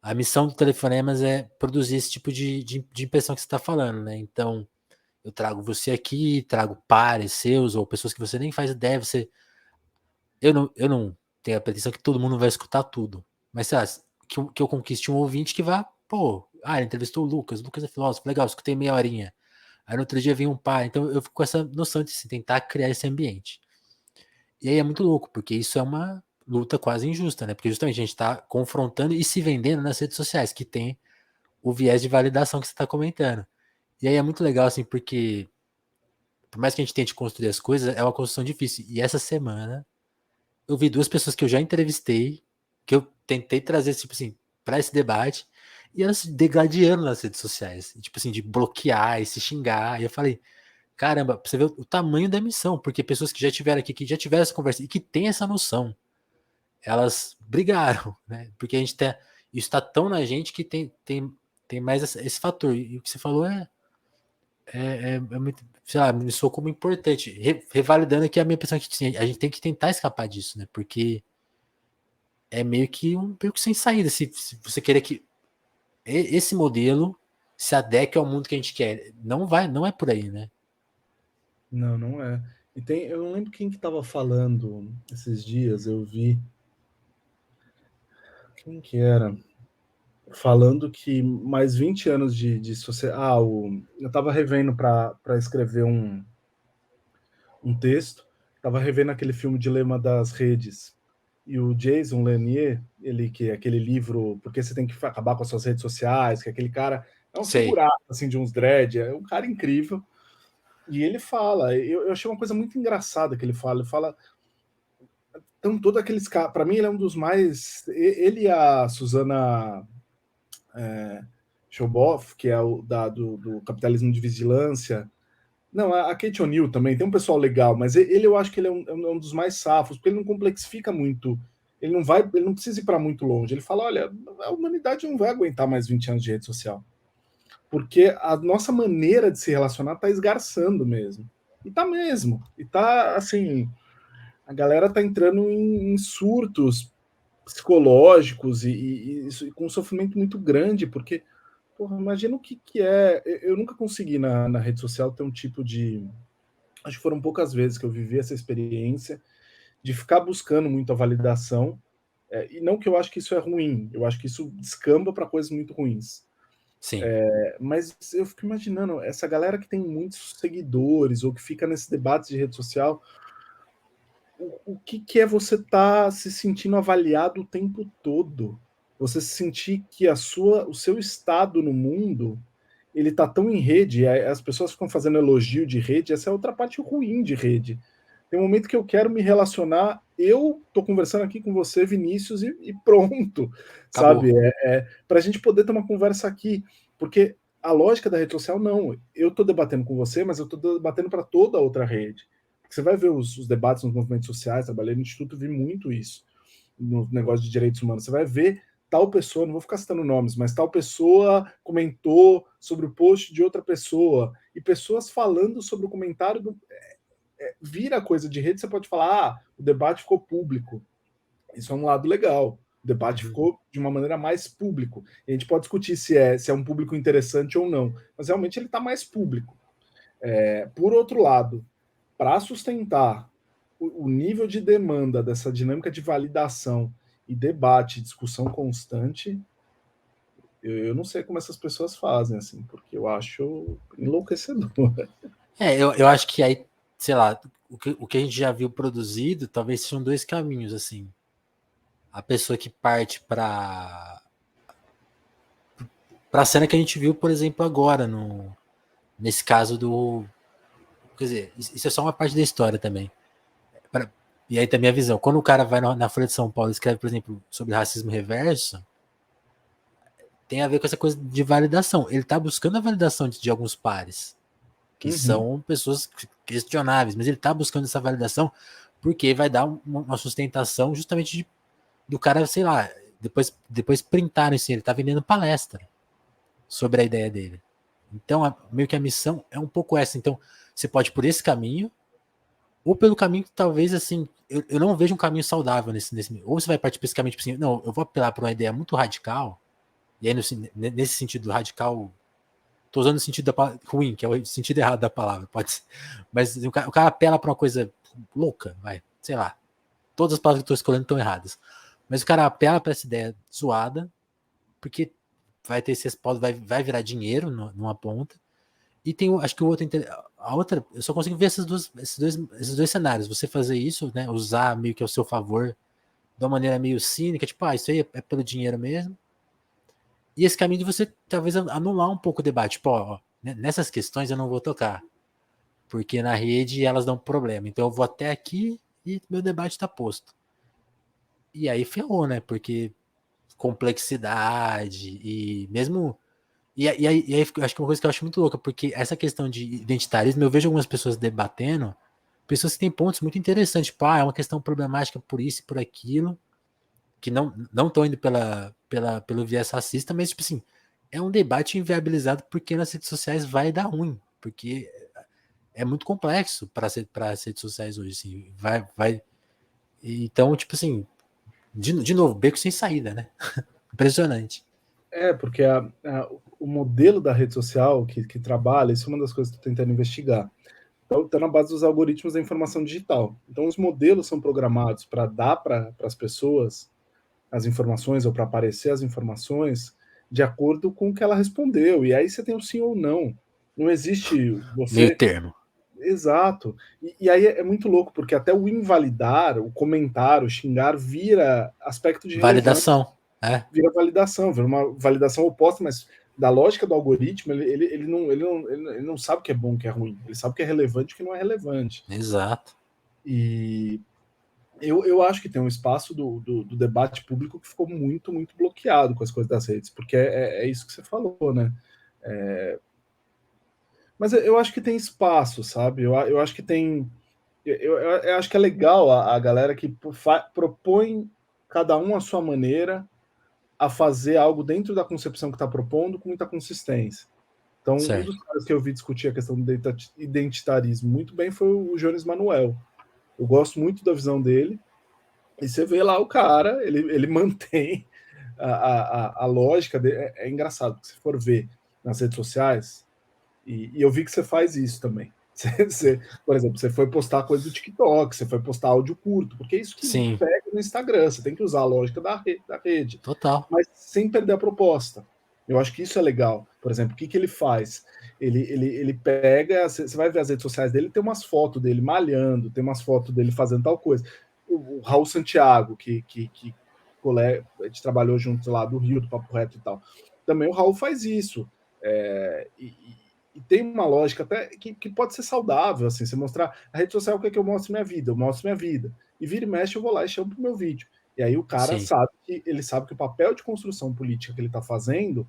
A missão do Telefonemas é produzir esse tipo de impressão que você está falando, né? Então, eu trago você aqui, trago pares seus ou pessoas que você nem faz ideia. Eu não tenho a pretensão que todo mundo vai escutar tudo. Mas, sei lá, que eu conquiste um ouvinte que vá, pô, ele entrevistou o Lucas é filósofo, legal, escutei meia horinha. Aí no outro dia vem um par. Então eu fico com essa noção de assim, tentar criar esse ambiente. E aí é muito louco, porque isso é uma luta quase injusta, né? Porque justamente a gente está confrontando e se vendendo nas redes sociais, que tem o viés de validação que você está comentando. E aí é muito legal, assim, porque por mais que a gente tente construir as coisas, é uma construção difícil. E essa semana eu vi duas pessoas que eu já entrevistei, que eu tentei trazer, tipo assim, para esse debate, e elas se degladiando nas redes sociais, tipo assim, de bloquear e se xingar. E eu falei, caramba, pra você ver o tamanho da missão, porque pessoas que já tiveram aqui, que já tiveram essa conversa e que têm essa noção, elas brigaram, né? Porque a gente tá, isso tá tão na gente que tem mais esse fator. E o que você falou é muito, sei lá, me soou como importante, revalidando aqui a minha impressão que a gente tem que tentar escapar disso, né? Porque é meio que sem saída. Se você querer que esse modelo se adeque ao mundo que a gente quer, não é por aí, né? Não, não é. Eu não lembro quem que estava falando esses dias, eu vi. Quem que era? Falando que mais 20 anos de sociedade. Eu estava revendo para escrever um texto, estava revendo aquele filme Dilema das Redes. e o Jason Lanier, ele que é aquele livro Por que você tem que acabar com as suas redes sociais, que aquele cara é um Sei. figuraça assim de uns dread, é um cara incrível. E ele fala, eu achei uma coisa muito engraçada que ele fala, então todos aqueles caras, para mim ele é um dos mais, ele e a Susana Choboff, que é o do Capitalismo de Vigilância. Não, a Kate O'Neill também, tem um pessoal legal, mas ele eu acho que ele é um dos mais safos, porque ele não complexifica muito, ele não precisa ir para muito longe. Ele fala, olha, a humanidade não vai aguentar mais 20 anos de rede social, porque a nossa maneira de se relacionar está esgarçando mesmo. E tá mesmo. E tá, assim, a galera tá entrando em surtos psicológicos e com um sofrimento muito grande, porque, porra, imagina o que é. Eu nunca consegui na rede social ter um tipo de. Acho que foram poucas vezes que eu vivi essa experiência de ficar buscando muito a validação. E não que eu acho que isso é ruim, eu acho que isso descamba para coisas muito ruins. Sim. Mas eu fico imaginando, essa galera que tem muitos seguidores ou que fica nesses debates de rede social, o que é você estar se sentindo avaliado o tempo todo? Você se sentir que o seu estado no mundo ele tá tão em rede, as pessoas ficam fazendo elogio de rede, essa é outra parte ruim de rede. Tem um momento que eu quero me relacionar, eu tô conversando aqui com você, Vinícius, e pronto, Acabou. sabe? Para a gente poder ter uma conversa aqui, porque a lógica da rede social, não. Eu tô debatendo com você, mas eu tô debatendo para toda a outra rede. Você vai ver os debates nos movimentos sociais, trabalhei no Instituto, vi muito isso, no negócio de direitos humanos. Você vai ver tal pessoa, não vou ficar citando nomes, mas tal pessoa comentou sobre o post de outra pessoa, e pessoas falando sobre o comentário vira coisa de rede, você pode falar, o debate ficou público. Isso é um lado legal. O debate Uhum. ficou de uma maneira mais público. E a gente pode discutir se é um público interessante ou não, mas realmente ele está mais público. Por outro lado, para sustentar o nível de demanda dessa dinâmica de validação e debate, discussão constante, eu não sei como essas pessoas fazem, assim, porque eu acho enlouquecedor. Eu acho que aí, sei lá, o que a gente já viu produzido, talvez sejam dois caminhos, assim. A pessoa que parte para a cena que a gente viu, por exemplo, agora, nesse caso do. Quer dizer, isso é só uma parte da história também. E aí também a visão. Quando o cara vai na Folha de São Paulo e escreve, por exemplo, sobre racismo reverso, tem a ver com essa coisa de validação. Ele está buscando a validação de alguns pares, que são pessoas questionáveis, mas ele está buscando essa validação porque vai dar uma sustentação justamente do cara, sei lá, depois printaram isso, ele está vendendo palestra sobre a ideia dele. Então, meio que a missão é um pouco essa. Então, você pode ir por esse caminho, ou pelo caminho que talvez, assim, eu não vejo um caminho saudável nesse. Ou você vai partir especificamente assim, não, eu vou apelar para uma ideia muito radical, e aí nesse sentido radical, tô usando o sentido da palavra ruim, que é o sentido errado da palavra, pode ser. Mas o cara apela para uma coisa louca, vai, sei lá. Todas as palavras que eu tô escolhendo estão erradas. Mas o cara apela para essa ideia zoada, porque vai ter esse respaldo, vai virar dinheiro numa ponta. E tem, acho que o outro, a outra, eu só consigo ver esses dois cenários. Você fazer isso, né, usar meio que ao seu favor, de uma maneira meio cínica, tipo, isso aí é pelo dinheiro mesmo. E esse caminho de você talvez anular um pouco o debate. Tipo, nessas questões eu não vou tocar, porque na rede elas dão problema. Então eu vou até aqui e meu debate está posto. E aí ferrou, né? Porque complexidade e mesmo. E aí eu acho que uma coisa que eu acho muito louca, porque essa questão de identitarismo, eu vejo algumas pessoas debatendo, pessoas que têm pontos muito interessantes, tipo, é uma questão problemática por isso e por aquilo, que não estão indo pelo viés racista, mas, tipo assim, é um debate inviabilizado porque nas redes sociais vai dar ruim, porque é muito complexo para as redes sociais hoje, assim, vai. Então, tipo assim, de novo, beco sem saída, né? Impressionante. Porque o modelo da rede social que trabalha, isso é uma das coisas que eu estou tentando investigar. Então, está na base dos algoritmos da informação digital. Então, os modelos são programados para dar para as pessoas as informações ou para aparecer as informações de acordo com o que ela respondeu. E aí você tem o sim ou não. Não existe Meio você. termo. Exato. E aí é muito louco, porque até o invalidar, o comentar, o xingar, vira aspecto de relevância, Validação. É, vira validação, vira uma validação oposta, mas da lógica do algoritmo, ele não sabe o que é bom, o que é ruim. Ele sabe o que é relevante e o que não é relevante. exato. E eu acho que tem um espaço do debate público que ficou muito, muito bloqueado com as coisas das redes, porque é isso que você falou, né? Mas eu acho que tem espaço, sabe? Eu acho que tem. Eu acho que é legal a galera que propõe, cada um à sua maneira, a fazer algo dentro da concepção que está propondo com muita consistência. Então, um dos Certo. caras que eu vi discutir a questão do identitarismo muito bem foi o Jones Manuel. Eu gosto muito da visão dele. E você vê lá o cara, ele mantém a lógica dele. É engraçado, porque se for ver nas redes sociais, e eu vi que você faz isso também. Por exemplo, você foi postar coisa do TikTok, você foi postar áudio curto, porque é isso que Sim, pega no Instagram. Você tem que usar a lógica da rede, total. mas sem perder a proposta. Eu acho que isso é legal. Por exemplo, o que ele faz? Ele pega, você vai ver as redes sociais dele, tem umas fotos dele malhando, tem umas fotos dele fazendo tal coisa. O Raul Santiago, que a gente trabalhou juntos lá do Rio, do Papo Reto e tal. Também o Raul faz isso. E tem uma lógica até que pode ser saudável, assim, você mostrar a rede social, o que é que eu mostro minha vida? Eu mostro minha vida. E vira e mexe, eu vou lá e chamo pro meu vídeo. E aí o cara Sim, sabe que o papel de construção política que ele está fazendo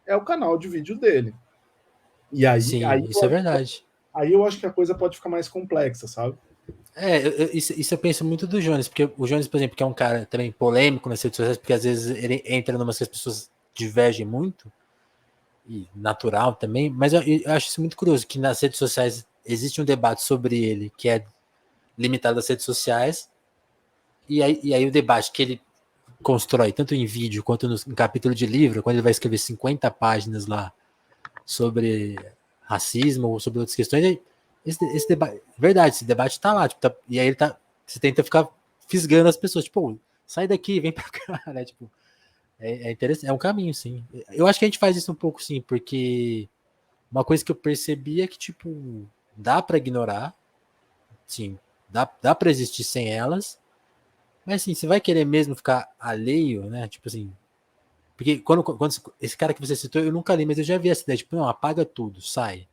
é o canal de vídeo dele. E sim, isso é verdade. aí eu acho que a coisa pode ficar mais complexa, sabe? Isso eu penso muito do Jones, porque o Jones, por exemplo, que é um cara também polêmico nas redes sociais, porque às vezes ele entra numa que as pessoas divergem muito, e natural também, mas eu acho isso muito curioso, que nas redes sociais existe um debate sobre ele, que é limitado às redes sociais, e aí o debate que ele constrói, tanto em vídeo quanto em capítulo de livro, quando ele vai escrever 50 páginas lá sobre racismo ou sobre outras questões, esse debate, verdade, esse debate tá lá, tipo, e aí você tenta ficar fisgando as pessoas, tipo, sai daqui, vem pra cá, né, tipo, é interessante, é um caminho, sim. Eu acho que a gente faz isso um pouco, sim, porque uma coisa que eu percebi é que, tipo, dá para ignorar, sim, dá para existir sem elas, mas assim, você vai querer mesmo ficar alheio, né? Tipo assim, porque quando esse cara que você citou, eu nunca li, mas eu já vi essa ideia, tipo, não, apaga tudo, sai.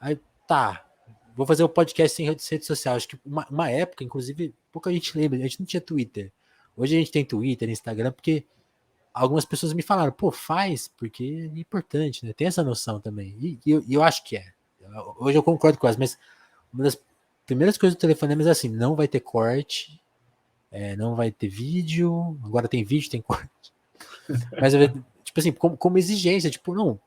Aí, tá, vou fazer o podcast sem rede social. Acho que uma época, inclusive, pouca gente lembra, a gente não tinha Twitter. Hoje a gente tem Twitter, Instagram, porque algumas pessoas me falaram, pô, faz, porque é importante, né? Tem essa noção também. E eu acho que é. Hoje eu concordo com elas, mas uma das primeiras coisas do telefonema é assim, não vai ter corte, não vai ter vídeo, agora tem vídeo, tem corte. Mas, tipo assim, como exigência, tipo, não,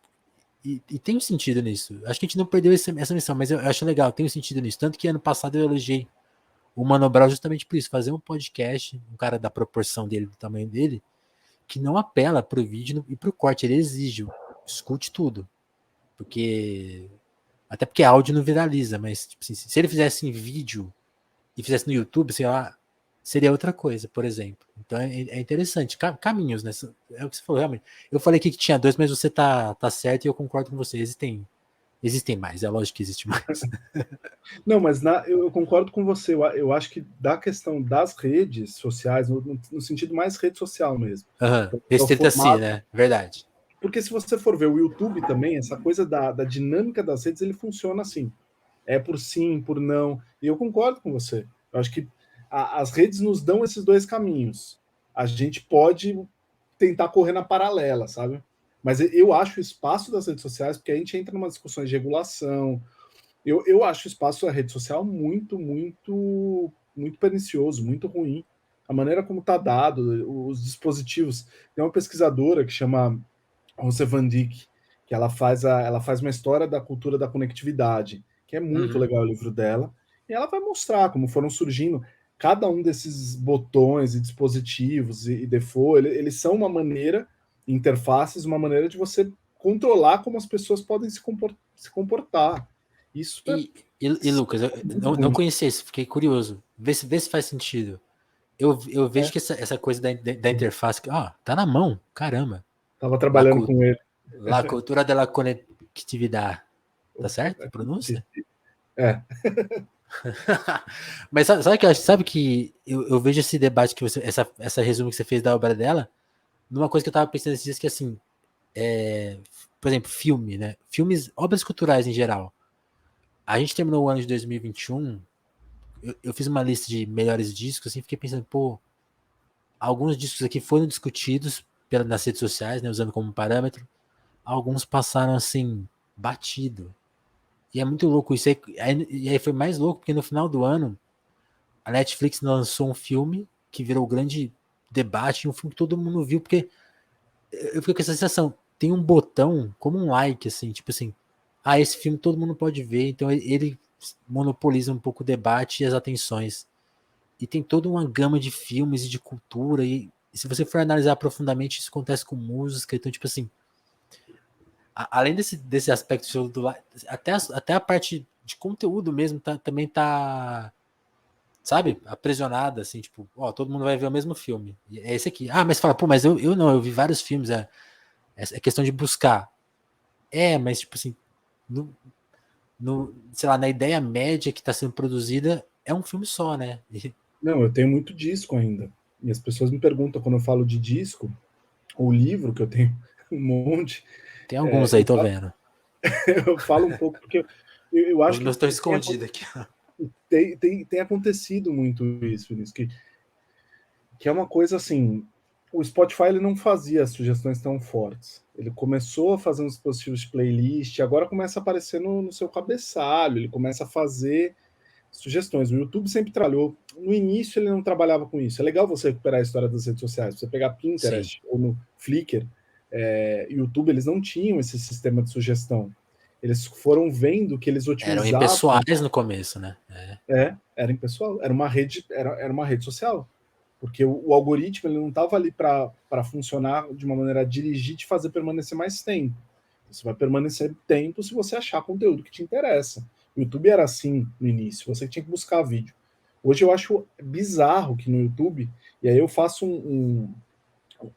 e tem um sentido nisso. Acho que a gente não perdeu essa missão, mas eu acho legal, tem um sentido nisso. Tanto que ano passado eu elogiei o Mano Brown justamente por isso, fazer um podcast, um cara da proporção dele, do tamanho dele, que não apela pro vídeo e pro corte, ele exige, escute tudo. Porque. Até porque áudio não viraliza, mas tipo assim, se ele fizesse em vídeo e fizesse no YouTube, sei lá, seria outra coisa, por exemplo. Então é interessante. Caminhos, né? É o que você falou, realmente. Eu falei aqui que tinha dois, mas você tá certo e eu concordo com você. Existem mais, é lógico que existe mais. Não, mas eu concordo com você. Eu acho que da questão das redes sociais, no sentido mais rede social mesmo. Uhum. É o Restrita-se, formato. né? Verdade. Porque se você for ver o YouTube também, essa coisa da dinâmica das redes, ele funciona assim. É por sim, por não. E eu concordo com você. Eu acho que as redes nos dão esses dois caminhos. A gente pode tentar correr na paralela, sabe? Mas eu acho o espaço das redes sociais, porque a gente entra em umas discussões de regulação. Eu acho o espaço da rede social muito, muito, muito pernicioso, muito ruim. A maneira como está dado, os dispositivos. Tem uma pesquisadora que chama Rosa Van Dijk, que ela faz uma história da cultura da conectividade, que é muito Uhum. legal o livro dela, e ela vai mostrar como foram surgindo cada um desses botões e dispositivos e default, eles são uma maneira, interfaces, uma maneira de você controlar como as pessoas podem se comportar. Isso é E Lucas, eu muito não ruim. conhecia isso, fiquei curioso. Vê se faz sentido. Eu vejo É, que essa coisa da interface, tá na mão, caramba. tava La, trabalhando com ele. la cultura de la conectividade. Tá certo? A pronúncia? É. Mas sabe que eu vejo esse debate que você, essa resumo que você fez da obra dela, numa coisa que eu tava pensando esses dias que assim, por exemplo, filme, né? Filmes, obras culturais em geral. A gente terminou o ano de 2021, eu fiz uma lista de melhores discos, assim, fiquei pensando, pô, alguns discos aqui foram discutidos nas redes sociais, né, usando como parâmetro, alguns passaram assim, batido. E é muito louco isso aí. E aí foi mais louco, porque no final do ano, a Netflix lançou um filme que virou grande debate, um filme que todo mundo viu, porque eu fiquei com essa sensação, tem um botão, como um like, assim, tipo assim, esse filme todo mundo pode ver, então ele monopoliza um pouco o debate e as atenções. E tem toda uma gama de filmes e de cultura, e se você for analisar profundamente, isso acontece com música, então, tipo assim, além desse aspecto do até a parte de conteúdo mesmo também tá, sabe, aprisionada, assim, tipo, todo mundo vai ver o mesmo filme. E é esse aqui. Mas fala, pô, mas eu não, eu vi vários filmes, é questão de buscar. Mas tipo assim, sei lá, na ideia média que está sendo produzida, é um filme só, né? Não, eu tenho muito disco ainda. E as pessoas me perguntam quando eu falo de disco, ou livro, que eu tenho um monte, Tem alguns aí, tô vendo. eu falo um pouco, porque eu Os acho que meus estão escondidos aqui. tem acontecido muito isso, Vinícius, que é uma coisa assim, o Spotify ele não fazia sugestões tão fortes. Ele começou a fazer uns dispositivos de playlist, agora começa a aparecer no seu cabeçalho, ele começa a fazer sugestões. O YouTube sempre trabalhou. No início ele não trabalhava com isso. É legal você recuperar a história das redes sociais. Você pegar Sim. Pinterest ou no Flickr, YouTube, eles não tinham esse sistema de sugestão. Eles foram vendo que eles Eram otimizavam. impessoais no começo, né? Era impessoal. Era uma rede social. Porque o algoritmo ele não estava ali para funcionar de uma maneira a dirigir te fazer permanecer mais tempo. Você vai permanecer tempo se você achar conteúdo que te interessa. O YouTube era assim no início, você tinha que buscar vídeo. Hoje eu acho bizarro que no YouTube, e aí eu faço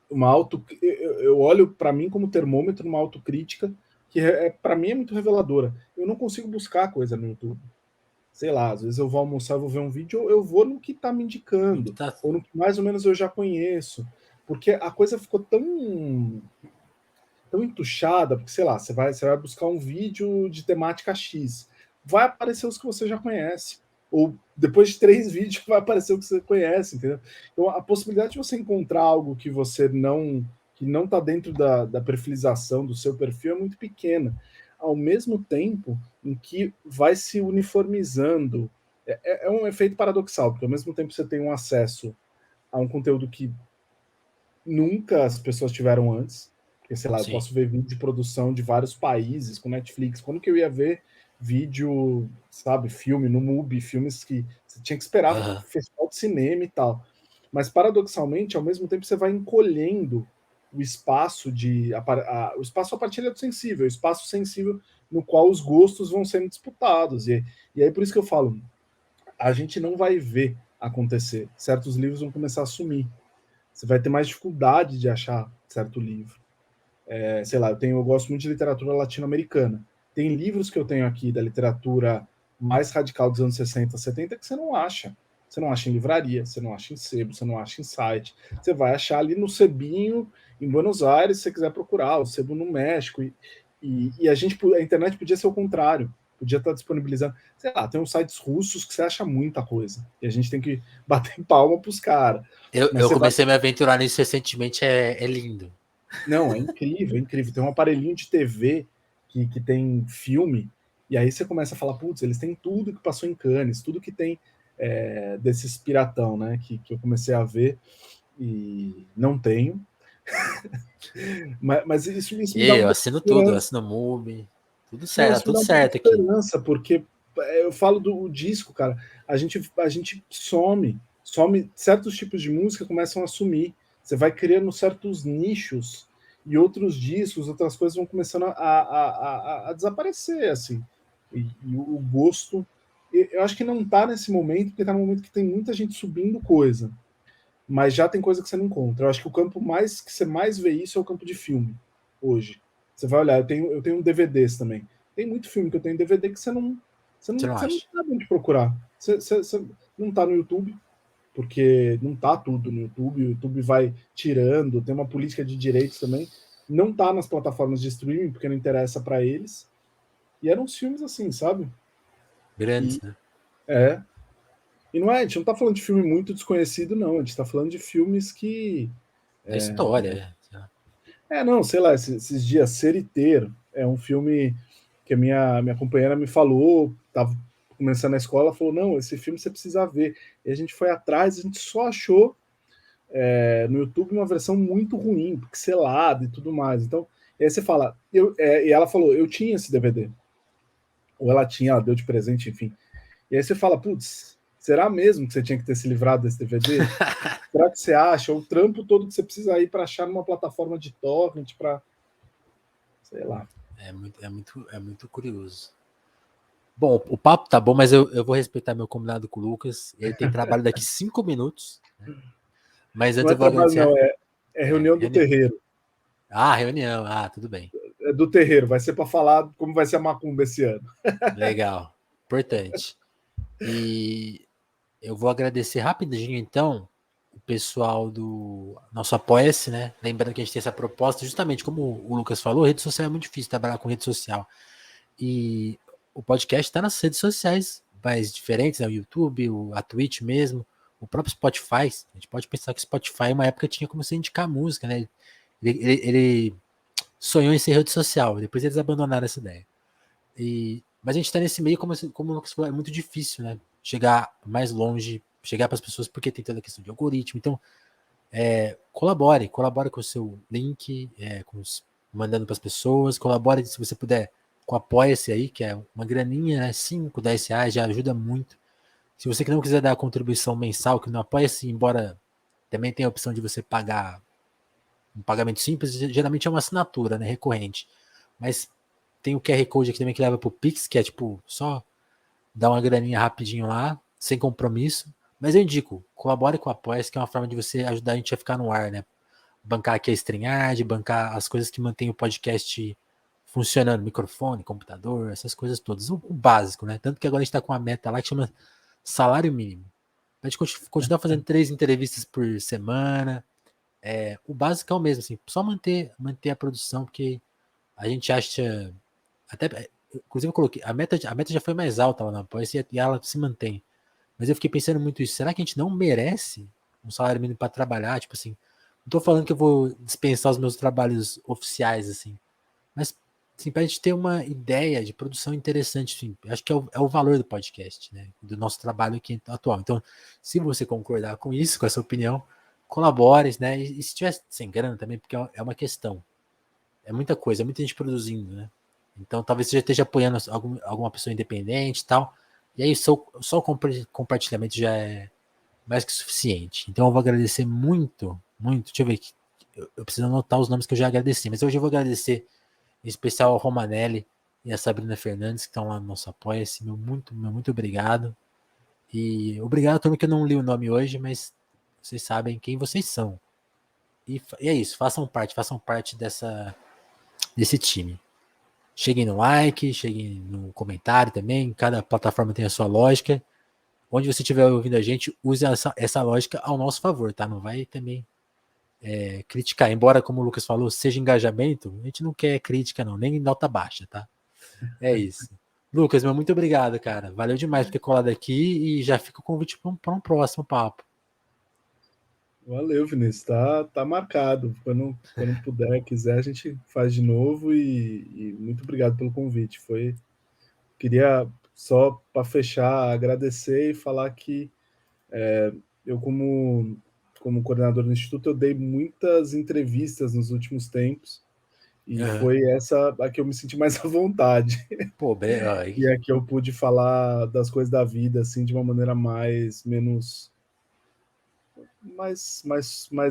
uma auto. Eu olho para mim como termômetro, uma autocrítica, que para mim é muito reveladora. Eu não consigo buscar coisa no YouTube. Sei lá, às vezes eu vou almoçar, vou ver um vídeo, eu vou no que está me indicando, ou no que mais ou menos eu já conheço. Porque a coisa ficou tão entuchada, porque sei lá, você vai buscar um vídeo de temática X, vai aparecer os que você já conhece. Ou depois de 3 vídeos vai aparecer o que você conhece, entendeu? Então a possibilidade de você encontrar algo que você não está dentro da perfilização do seu perfil é muito pequena. Ao mesmo tempo em que vai se uniformizando. É um efeito paradoxal, porque ao mesmo tempo você tem um acesso a um conteúdo que nunca as pessoas tiveram antes. Porque, sei lá, eu Sim. posso ver vídeo de produção de vários países com Netflix. Quando que eu ia ver vídeo, sabe, filme no MUBI, filmes que você tinha que esperar festival de cinema e tal. Mas, paradoxalmente, ao mesmo tempo, você vai encolhendo o espaço o espaço a partilha do sensível, o espaço sensível no qual os gostos vão sendo disputados. E aí, por isso que eu falo, a gente não vai ver acontecer. Certos livros vão começar a sumir. Você vai ter mais dificuldade de achar certo livro. Sei lá, eu gosto muito de literatura latino-americana. Tem livros que eu tenho aqui da literatura mais radical dos anos 60, 70 que você não acha. Você não acha em livraria, você não acha em sebo, você não acha em site. Você vai achar ali no sebinho, em Buenos Aires, se você quiser procurar, o sebo no México. E a internet podia ser o contrário. Podia estar disponibilizando. Sei lá, tem uns sites russos que você acha muita coisa. E a gente tem que bater palma para os caras. Eu comecei a me aventurar nisso recentemente, é lindo. Não, é incrível, é incrível. Tem um aparelhinho de TV que tem filme, e aí você começa a falar, putz, eles têm tudo que passou em Cannes, tudo que tem desses piratão, né? Que eu comecei a ver e não tenho. Mas isso me dá Eu muita assino tudo, eu esperança. assino MUBI, tudo Não, certo, tá isso me tudo dá muita certo aqui. esperança, porque eu falo do disco, cara. A gente some certos tipos de música começam a sumir. Você vai criando certos nichos e outros discos, outras coisas vão começando a desaparecer, assim. E o gosto, eu acho que não tá nesse momento, porque tá num momento que tem muita gente subindo coisa, mas já tem coisa que você não encontra. Eu acho que o campo mais que você mais vê isso é o campo de filme hoje. Você vai olhar, eu tenho DVDs também. Tem muito filme que eu tenho em DVD que você não. Você Você não, não você não acha? sabe onde procurar. Você não está no YouTube, porque não está tudo no YouTube. O YouTube vai tirando, tem uma política de direitos também. Não está nas plataformas de streaming, porque não interessa para eles. E eram uns filmes assim, sabe? Grandes, E né? é. E não é, a gente não tá falando de filme muito desconhecido, não. A gente tá falando de filmes que. Da história. Não, sei lá, esses dias, Ser e Ter é um filme que a minha companheira me falou, tava começando a escola, falou: não, esse filme você precisa ver. E a gente foi atrás, a gente só achou no YouTube uma versão muito ruim, pixelada e tudo mais. Então, e aí você fala, e ela falou: eu tinha esse DVD. Ou ela tinha, ela deu de presente, enfim. E aí você fala, putz, será mesmo que você tinha que ter se livrado desse DVD? Será que você acha? O trampo todo que você precisa ir para achar numa plataforma de torrent, para sei lá. É muito curioso. Bom, o papo tá bom, mas eu vou respeitar meu combinado com o Lucas. Ele tem trabalho daqui 5 minutos, né? Mas Não antes é eu vou trabalho, agradecer. não, é reunião do Reunião. terreiro. Ah, reunião. Ah, tudo bem. É do terreiro, vai ser para falar como vai ser a macumba esse ano. Legal. Importante. E eu vou agradecer rapidinho, então, o pessoal do nosso Apoia-se, né? Lembrando que a gente tem essa proposta, justamente como o Lucas falou, rede social é muito difícil trabalhar com rede social. E o podcast está nas redes sociais mais diferentes, né? O YouTube, a Twitch mesmo, o próprio Spotify. A gente pode pensar que o Spotify, uma época, tinha como se indicar música, né? Ele sonhou em ser rede social, depois eles abandonaram essa ideia. Mas a gente está nesse meio, como o Lucas falou, é muito difícil, né? Chegar mais longe, chegar para as pessoas, porque tem toda a questão de algoritmo. Então, colabore com o seu link, mandando para as pessoas, colabore se você puder com Apoia-se aí, que é uma graninha, né? 5, 10 reais, já ajuda muito. Se você que não quiser dar a contribuição mensal, que no Apoia-se, embora também tenha a opção de você pagar um pagamento simples, geralmente é uma assinatura, né? Recorrente. Mas tem o QR Code aqui também que leva pro Pix, que é tipo, só dar uma graninha rapidinho lá, sem compromisso. Mas eu indico, colabore com o Apoia-se, que é uma forma de você ajudar a gente a ficar no ar, né? Bancar aqui a StreamYard, bancar as coisas que mantêm o podcast funcionando, microfone, computador, essas coisas todas. O básico, né? Tanto que agora a gente tá com uma meta lá que chama salário mínimo. A gente continuar fazendo 3 entrevistas por semana. O básico é o mesmo, assim, só manter a produção, porque a gente acha. Até, inclusive, eu coloquei. A meta já foi mais alta lá na Apoia-se e ela se mantém. Mas eu fiquei pensando muito isso. Será que a gente não merece um salário mínimo para trabalhar? Tipo assim, não tô falando que eu vou dispensar os meus trabalhos oficiais, assim. Mas, assim, pra gente ter uma ideia de produção interessante, assim, acho que é o valor do podcast, né? Do nosso trabalho aqui atual. Então, se você concordar com isso, com essa opinião, colabore, né? E se tiver sem grana também, porque é uma questão. É muita coisa, é muita gente produzindo, né? Então, talvez você já esteja apoiando alguma pessoa independente e tal. E aí, só o compartilhamento já é mais que suficiente. Então, eu vou agradecer muito, muito. Deixa eu ver aqui. Eu preciso anotar os nomes que eu já agradeci, mas hoje eu vou agradecer em especial ao Romanelli e a Sabrina Fernandes, que estão lá no nosso Apoia-se. Meu muito obrigado. E obrigado a turma que eu não li o nome hoje, mas vocês sabem quem vocês são. E é isso, façam parte desse time. Cheguem no like, cheguem no comentário também. Cada plataforma tem a sua lógica. Onde você estiver ouvindo a gente, use essa lógica ao nosso favor, tá? Não vai também criticar. Embora, como o Lucas falou, seja engajamento, a gente não quer crítica, não, nem nota baixa, tá? É isso. Lucas, meu muito obrigado, cara. Valeu demais por ter colado aqui e já fica o convite para um próximo papo. Valeu, Vinícius. Tá marcado. Quando puder, quiser, a gente faz de novo e muito obrigado pelo convite. Queria só para fechar agradecer e falar que eu como coordenador do instituto eu dei muitas entrevistas nos últimos tempos e Uhum. foi essa a que eu me senti mais à vontade. Pô, E aqui eu pude falar das coisas da vida assim de uma maneira mais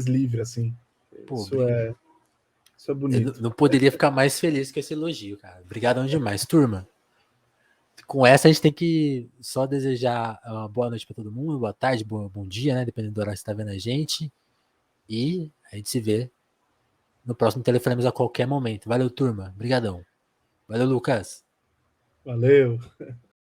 livre assim. pô, Isso é isso é eu bonito. não poderia ficar mais feliz com esse elogio, cara. Obrigadão demais, turma. Com essa a gente tem que só desejar uma boa noite para todo mundo, boa tarde, bom dia, né? Dependendo do horário que você está vendo a gente. E a gente se vê no próximo Telefonemas a qualquer momento. Valeu, turma. Obrigadão. Valeu, Lucas. Valeu.